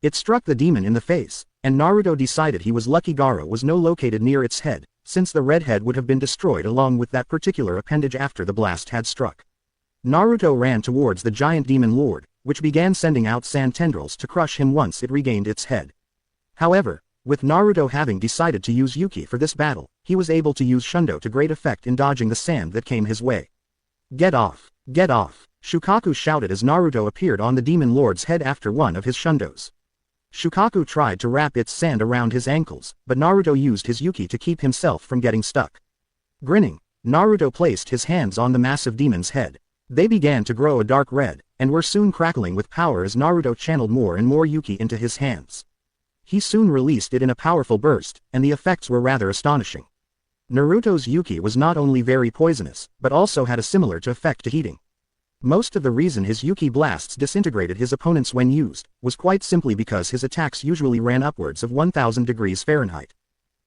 It struck the demon in the face, and Naruto decided he was lucky Gaara was no located near its head, since the red head would have been destroyed along with that particular appendage after the blast had struck. Naruto ran towards the giant demon lord, which began sending out sand tendrils to crush him once it regained its head. However, with Naruto having decided to use Yuki for this battle, he was able to use Shundo to great effect in dodging the sand that came his way. Get off! Get off! Shukaku shouted as Naruto appeared on the demon lord's head after one of his Shundos. Shukaku tried to wrap its sand around his ankles, but Naruto used his Yuki to keep himself from getting stuck. Grinning, Naruto placed his hands on the massive demon's head. They began to grow a dark red, and were soon crackling with power as Naruto channeled more and more Yuki into his hands. He soon released it in a powerful burst, and the effects were rather astonishing. Naruto's Yuki was not only very poisonous, but also had a similar effect to heating. Most of the reason his Yuki blasts disintegrated his opponents when used, was quite simply because his attacks usually ran upwards of 1000 degrees Fahrenheit.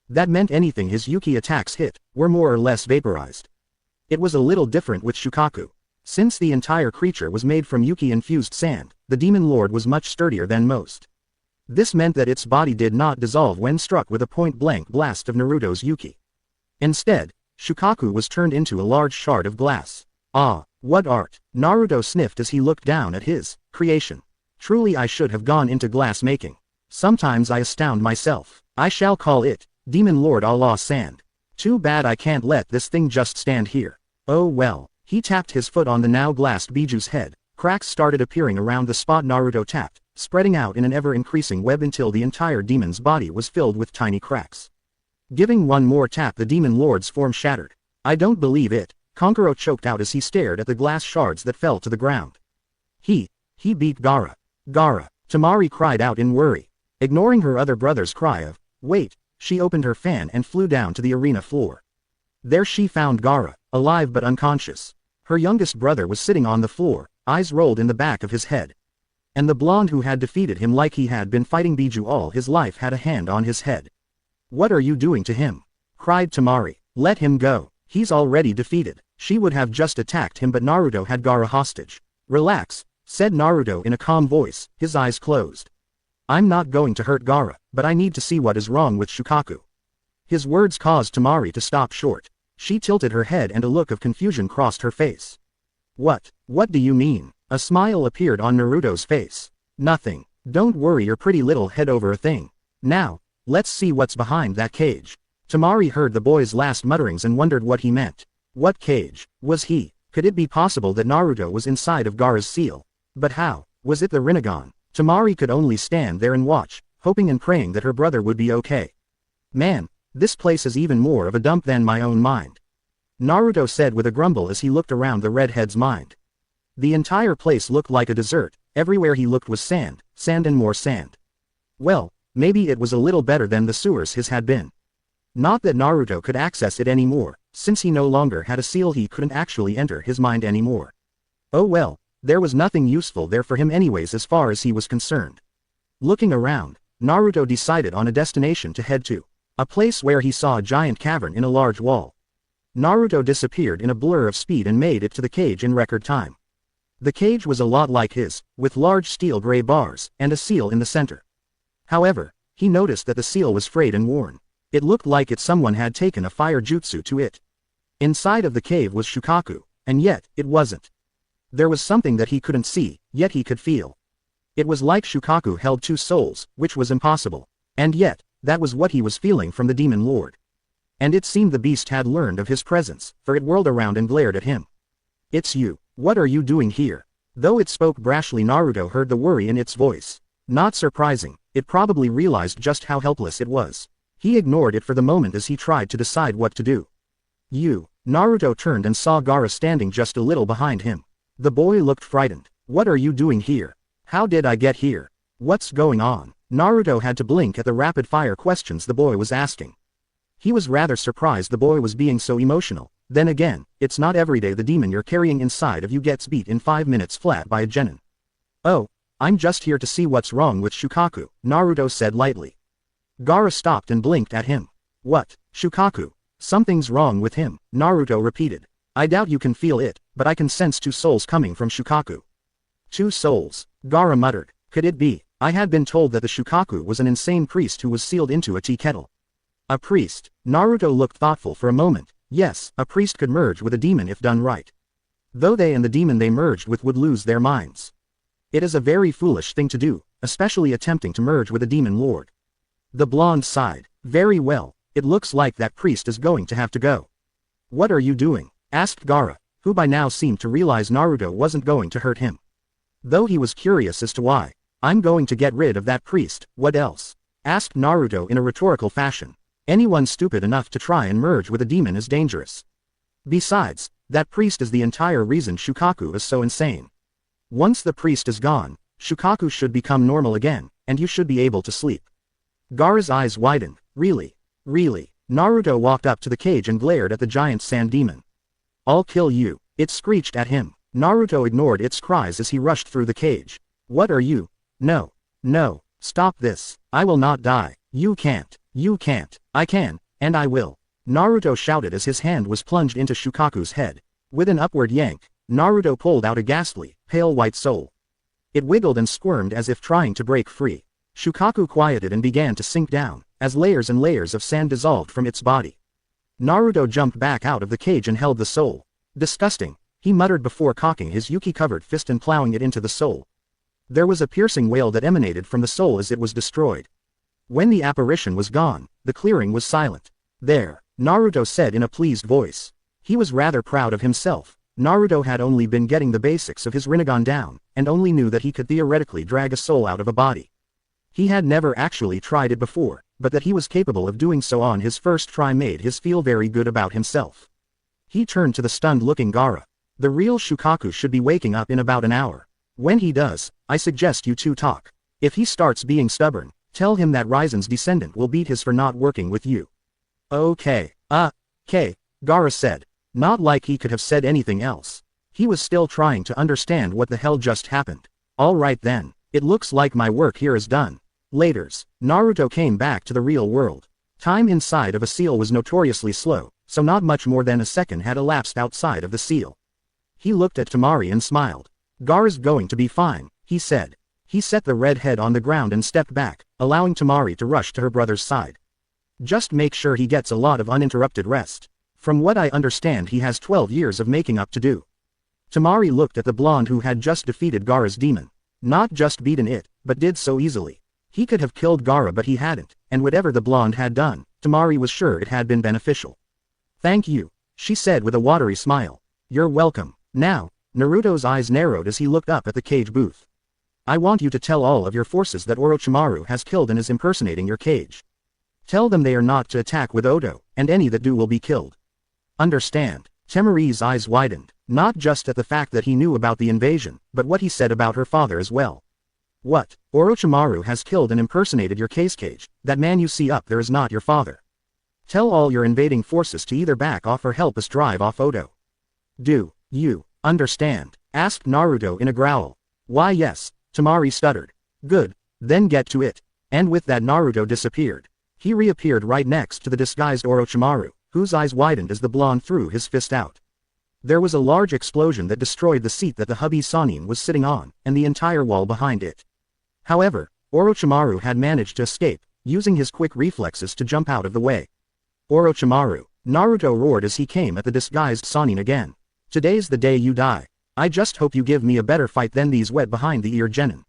That meant anything his Yuki attacks hit, were more or less vaporized. It was a little different with Shukaku. Since the entire creature was made from Yuki-infused sand, the demon lord was much sturdier than most. This meant that its body did not dissolve when struck with a point-blank blast of Naruto's Yuki. Instead, Shukaku was turned into a large shard of glass. Ah, what art! Naruto sniffed as he looked down at his creation. Truly I should have gone into glass making. Sometimes I astound myself. I shall call it, Demon Lord a la Sand. Too bad I can't let this thing just stand here. Oh well. He tapped his foot on the now glassed Biju's head. Cracks started appearing around the spot Naruto tapped, spreading out in an ever-increasing web until the entire demon's body was filled with tiny cracks. Giving one more tap, the demon lord's form shattered. I don't believe it, Kankuro choked out as he stared at the glass shards that fell to the ground. He beat Gaara. Gaara, Temari cried out in worry. Ignoring her other brother's cry of, wait, she opened her fan and flew down to the arena floor. There she found Gaara, alive but unconscious. Her youngest brother was sitting on the floor, eyes rolled in the back of his head. And the blonde who had defeated him like he had been fighting Biju all his life had a hand on his head. What are you doing to him? Cried Temari. Let him go. He's already defeated. She would have just attacked him but Naruto had Gaara hostage. Relax, said Naruto in a calm voice, his eyes closed. I'm not going to hurt Gaara, but I need to see what is wrong with Shukaku. His words caused Temari to stop short. She tilted her head and a look of confusion crossed her face. What do you mean? A smile appeared on Naruto's face. Nothing. Don't worry your pretty little head over a thing. Now, let's see what's behind that cage. Temari heard the boy's last mutterings and wondered what he meant. What cage? Could it be possible that Naruto was inside of Gaara's seal? But how? Was it the Rinnegan? Temari could only stand there and watch, hoping and praying that her brother would be okay. Man, this place is even more of a dump than my own mind. Naruto said with a grumble as he looked around the redhead's mind. The entire place looked like a desert, everywhere he looked was sand, sand and more sand. Well, maybe it was a little better than the sewers his had been. Not that Naruto could access it anymore, since he no longer had a seal he couldn't actually enter his mind anymore. Oh well, there was nothing useful there for him anyways as far as he was concerned. Looking around, Naruto decided on a destination to head to. A place where he saw a giant cavern in a large wall. Naruto disappeared in a blur of speed and made it to the cage in record time. The cage was a lot like his, with large steel gray bars, and a seal in the center. However, he noticed that the seal was frayed and worn. It looked like someone had taken a fire jutsu to it. Inside of the cave was Shukaku, and yet, it wasn't. There was something that he couldn't see, yet he could feel. It was like Shukaku held two souls, which was impossible. And yet, that was what he was feeling from the demon lord. And it seemed the beast had learned of his presence, for it whirled around and glared at him. It's you. What are you doing here? Though it spoke brashly, Naruto heard the worry in its voice. Not surprising, it probably realized just how helpless it was. He ignored it for the moment as he tried to decide what to do. You. Naruto turned and saw Gaara standing just a little behind him. The boy looked frightened. What are you doing here? How did I get here? What's going on? Naruto had to blink at the rapid-fire questions the boy was asking. He was rather surprised the boy was being so emotional. Then again, it's not every day the demon you're carrying inside of you gets beat in 5 minutes flat by a genin. Oh, I'm just here to see what's wrong with Shukaku, Naruto said lightly. Gaara stopped and blinked at him. What? Shukaku? Something's wrong with him, Naruto repeated. I doubt you can feel it, but I can sense two souls coming from Shukaku. 2 souls, Gaara muttered. Could it be? I had been told that the Shukaku was an insane priest who was sealed into a tea kettle. A priest? Naruto looked thoughtful for a moment. Yes, a priest could merge with a demon if done right. Though they and the demon they merged with would lose their minds. It is a very foolish thing to do, especially attempting to merge with a demon lord. The blonde sighed. Very well, it looks like that priest is going to have to go. What are you doing? Asked Gaara, who by now seemed to realize Naruto wasn't going to hurt him. Though he was curious as to why. I'm going to get rid of that priest, what else? Asked Naruto in a rhetorical fashion. Anyone stupid enough to try and merge with a demon is dangerous. Besides, that priest is the entire reason Shukaku is so insane. Once the priest is gone, Shukaku should become normal again, and you should be able to sleep. Gaara's eyes widened. Really? Really? Naruto walked up to the cage and glared at the giant sand demon. I'll kill you, it screeched at him. Naruto ignored its cries as he rushed through the cage. What are you? No. No. Stop this. I will not die. You can't. You can't. I can, and I will. Naruto shouted as his hand was plunged into Shukaku's head. With an upward yank, Naruto pulled out a ghastly, pale white soul. It wiggled and squirmed as if trying to break free. Shukaku quieted and began to sink down, as layers and layers of sand dissolved from its body. Naruto jumped back out of the cage and held the soul. Disgusting, he muttered before cocking his yuki-covered fist and plowing it into the soul. There was a piercing wail that emanated from the soul as it was destroyed. When the apparition was gone, the clearing was silent. There, Naruto said in a pleased voice. He was rather proud of himself. Naruto had only been getting the basics of his Rinnegan down, and only knew that he could theoretically drag a soul out of a body. He had never actually tried it before, but that he was capable of doing so on his first try made him feel very good about himself. He turned to the stunned-looking Gaara. The real Shukaku should be waking up in about an hour. When he does, I suggest you two talk. If he starts being stubborn, tell him that Raizen's descendant will beat his for not working with you. Okay. Gaara said. Not like he could have said anything else. He was still trying to understand what the hell just happened. All right then, it looks like my work here is done. Laters, Naruto came back to the real world. Time inside of a seal was notoriously slow, so not much more than a second had elapsed outside of the seal. He looked at Temari and smiled. Gaara's going to be fine, he said. He set the red head on the ground and stepped back, allowing Temari to rush to her brother's side. Just make sure he gets a lot of uninterrupted rest. From what I understand he has 12 years of making up to do. Temari looked at the blonde who had just defeated Gaara's demon. Not just beaten it, but did so easily. He could have killed Gaara but he hadn't, and whatever the blonde had done, Temari was sure it had been beneficial. Thank you, she said with a watery smile. You're welcome. Now, Naruto's eyes narrowed as he looked up at the cage booth. I want you to tell all of your forces that Orochimaru has killed and is impersonating your cage. Tell them they are not to attack with Odo, and any that do will be killed. Understand? Temari's eyes widened, not just at the fact that he knew about the invasion, but what he said about her father as well. What? Orochimaru has killed and impersonated your cage. That man you see up there is not your father. Tell all your invading forces to either back off or help us drive off Odo. Do you understand? Asked Naruto in a growl. Why yes, Temari stuttered. Good, then get to it. And with that Naruto disappeared. He reappeared right next to the disguised Orochimaru, whose eyes widened as the blonde threw his fist out. There was a large explosion that destroyed the seat that the hubby Sanin was sitting on, and the entire wall behind it. However, Orochimaru had managed to escape, using his quick reflexes to jump out of the way. Orochimaru, Naruto roared as he came at the disguised Sanin again. Today's the day you die. I just hope you give me a better fight than these wet behind the ear genin.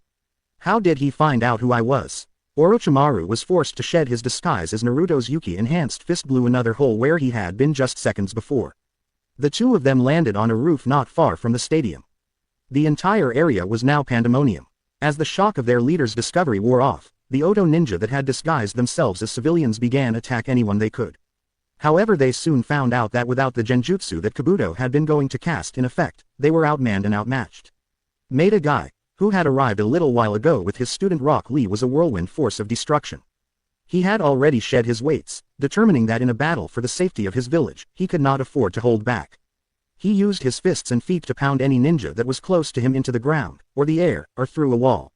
How did he find out who I was? Orochimaru was forced to shed his disguise as Naruto's Yuki-enhanced fist blew another hole where he had been just seconds before. The two of them landed on a roof not far from the stadium. The entire area was now pandemonium. As the shock of their leader's discovery wore off, the Odo ninja that had disguised themselves as civilians began attack anyone they could. However, they soon found out that without the genjutsu that Kabuto had been going to cast in effect, they were outmanned and outmatched. Maeda Guy, who had arrived a little while ago with his student Rock Lee, was a whirlwind force of destruction. He had already shed his weights, determining that in a battle for the safety of his village, he could not afford to hold back. He used his fists and feet to pound any ninja that was close to him into the ground, or the air, or through a wall.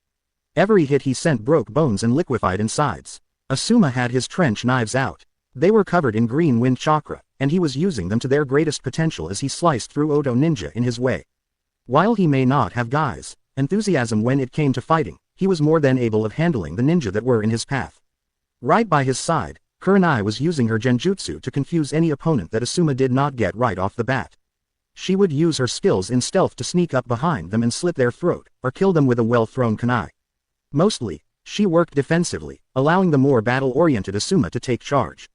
Every hit he sent broke bones and liquefied insides. Asuma had his trench knives out. They were covered in green wind chakra, and he was using them to their greatest potential as he sliced through Odo ninja in his way. While he may not have Guy's enthusiasm when it came to fighting, he was more than able of handling the ninja that were in his path. Right by his side, Kurenai was using her genjutsu to confuse any opponent that Asuma did not get right off the bat. She would use her skills in stealth to sneak up behind them and slit their throat, or kill them with a well-thrown kunai. Mostly, she worked defensively, allowing the more battle-oriented Asuma to take charge.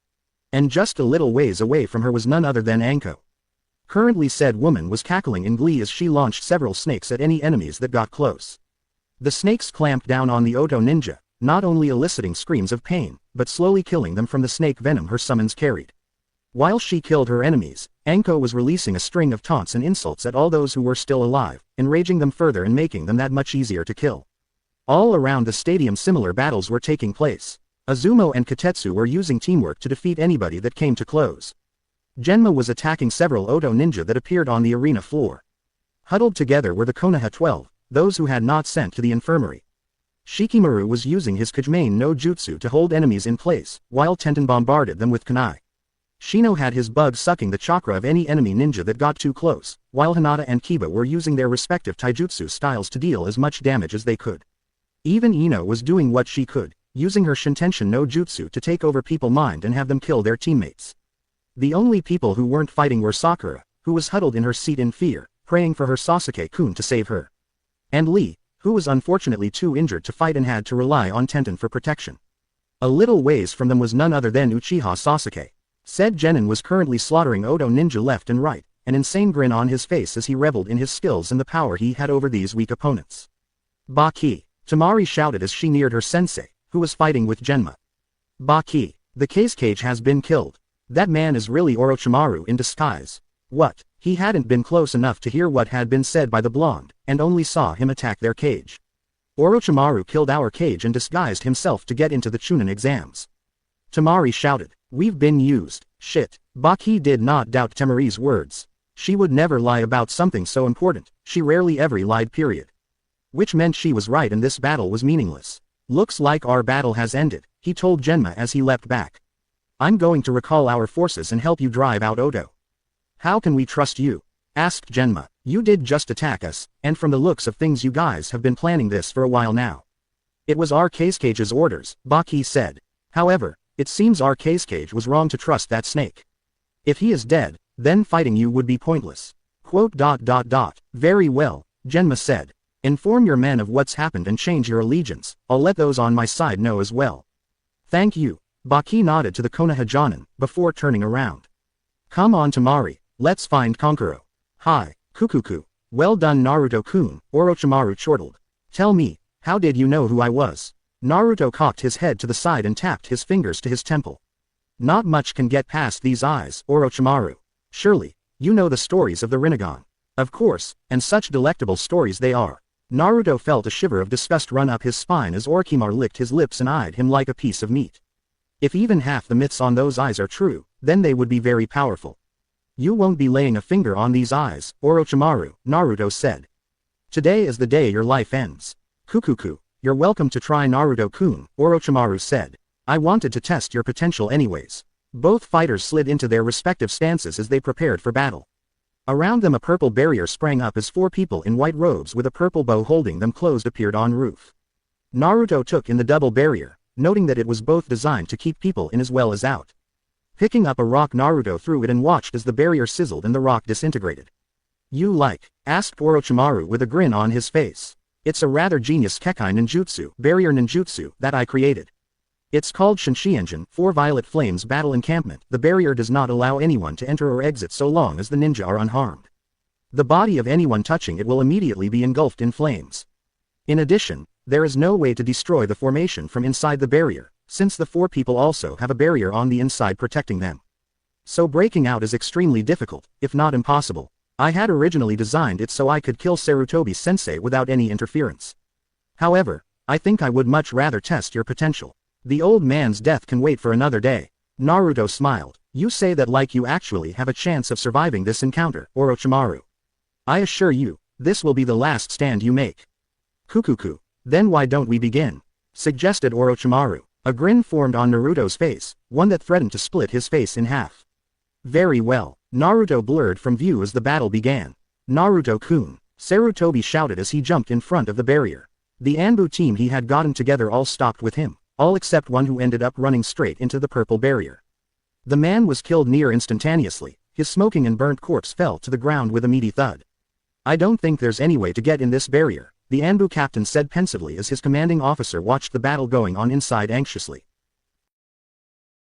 And just a little ways away from her was none other than Anko. Currently said woman was cackling in glee as she launched several snakes at any enemies that got close. The snakes clamped down on the Oto ninja, not only eliciting screams of pain, but slowly killing them from the snake venom her summons carried. While she killed her enemies, Anko was releasing a string of taunts and insults at all those who were still alive, enraging them further and making them that much easier to kill. All around the stadium similar battles were taking place. Azumo and Katetsu were using teamwork to defeat anybody that came to close. Genma was attacking several Oto ninja that appeared on the arena floor. Huddled together were the Konoha 12, those who had not sent to the infirmary. Shikimaru was using his Kajimane no Jutsu to hold enemies in place, while Tenten bombarded them with kunai. Shino had his bug sucking the chakra of any enemy ninja that got too close, while Hinata and Kiba were using their respective taijutsu styles to deal as much damage as they could. Even Ino was doing what she could, using her Shintenshin no Jutsu to take over people's mind and have them kill their teammates. The only people who weren't fighting were Sakura, who was huddled in her seat in fear, praying for her Sasuke-kun to save her. And Lee, who was unfortunately too injured to fight and had to rely on Tenten for protection. A little ways from them was none other than Uchiha Sasuke. Said Genin was currently slaughtering Oto ninja left and right, an insane grin on his face as he reveled in his skills and the power he had over these weak opponents. Baki, Tamari shouted as she neared her sensei, who was fighting with Genma. Baki, the Kazekage has been killed. That man is really Orochimaru in disguise. What? He hadn't been close enough to hear what had been said by the blonde, and only saw him attack their cage. Orochimaru killed our cage and disguised himself to get into the Chunin exams. Tamari shouted. We've been used. Shit. Baki did not doubt Tamari's words. She would never lie about something so important, she rarely ever lied period. Which meant she was right and this battle was meaningless. Looks like our battle has ended, he told Genma as he leapt back. I'm going to recall our forces and help you drive out Oto. How can we trust you? Asked Genma. You did just attack us, and from the looks of things you guys have been planning this for a while now. It was our Kazecage's orders, Baki said. However, it seems our Kazekage was wrong to trust that snake. If he is dead, then fighting you would be pointless. Very well, Genma said. Inform your men of what's happened and change your allegiance, I'll let those on my side know as well. Thank you. Baki nodded to the Konoha Jonin, before turning around. Come on Tamari, let's find Kankuro. Hi, Kukuku. Well done Naruto-kun, Orochimaru chortled. Tell me, how did you know who I was? Naruto cocked his head to the side and tapped his fingers to his temple. Not much can get past these eyes, Orochimaru. Surely, you know the stories of the Rinnegan. Of course, and such delectable stories they are. Naruto felt a shiver of disgust run up his spine as Orochimaru licked his lips and eyed him like a piece of meat. If even half the myths on those eyes are true, then they would be very powerful. You won't be laying a finger on these eyes, Orochimaru, Naruto said. Today is the day your life ends. Kukuku. You're welcome to try Naruto-kun, Orochimaru said. I wanted to test your potential anyways. Both fighters slid into their respective stances as they prepared for battle. Around them a purple barrier sprang up as 4 people in white robes with a purple bow holding them closed appeared en route. Naruto took in the double barrier, noting that it was both designed to keep people in as well as out. Picking up a rock Naruto threw it and watched as the barrier sizzled and the rock disintegrated. You like? Asked Orochimaru with a grin on his face. It's a rather genius Kekai ninjutsu, barrier ninjutsu, that I created. It's called Shinshienjin, 4 Violet Flames Battle Encampment. The barrier does not allow anyone to enter or exit so long as the ninja are unharmed. The body of anyone touching it will immediately be engulfed in flames. In addition, there is no way to destroy the formation from inside the barrier, since the 4 people also have a barrier on the inside protecting them. So breaking out is extremely difficult, if not impossible. I had originally designed it so I could kill Sarutobi-sensei without any interference. However, I think I would much rather test your potential. The old man's death can wait for another day. Naruto smiled. You say that like you actually have a chance of surviving this encounter, Orochimaru. I assure you, this will be the last stand you make. Kukuku. Then why don't we begin? Suggested Orochimaru. A grin formed on Naruto's face, one that threatened to split his face in half. Very well. Naruto blurred from view as the battle began. Naruto-kun. Sarutobi shouted as he jumped in front of the barrier. The Anbu team he had gotten together all stopped with him, all except one who ended up running straight into the purple barrier. The man was killed near instantaneously, His smoking and burnt corpse fell to the ground with a meaty thud. "I don't think there's any way to get in this barrier," the Anbu captain said pensively as his commanding officer watched the battle going on inside anxiously.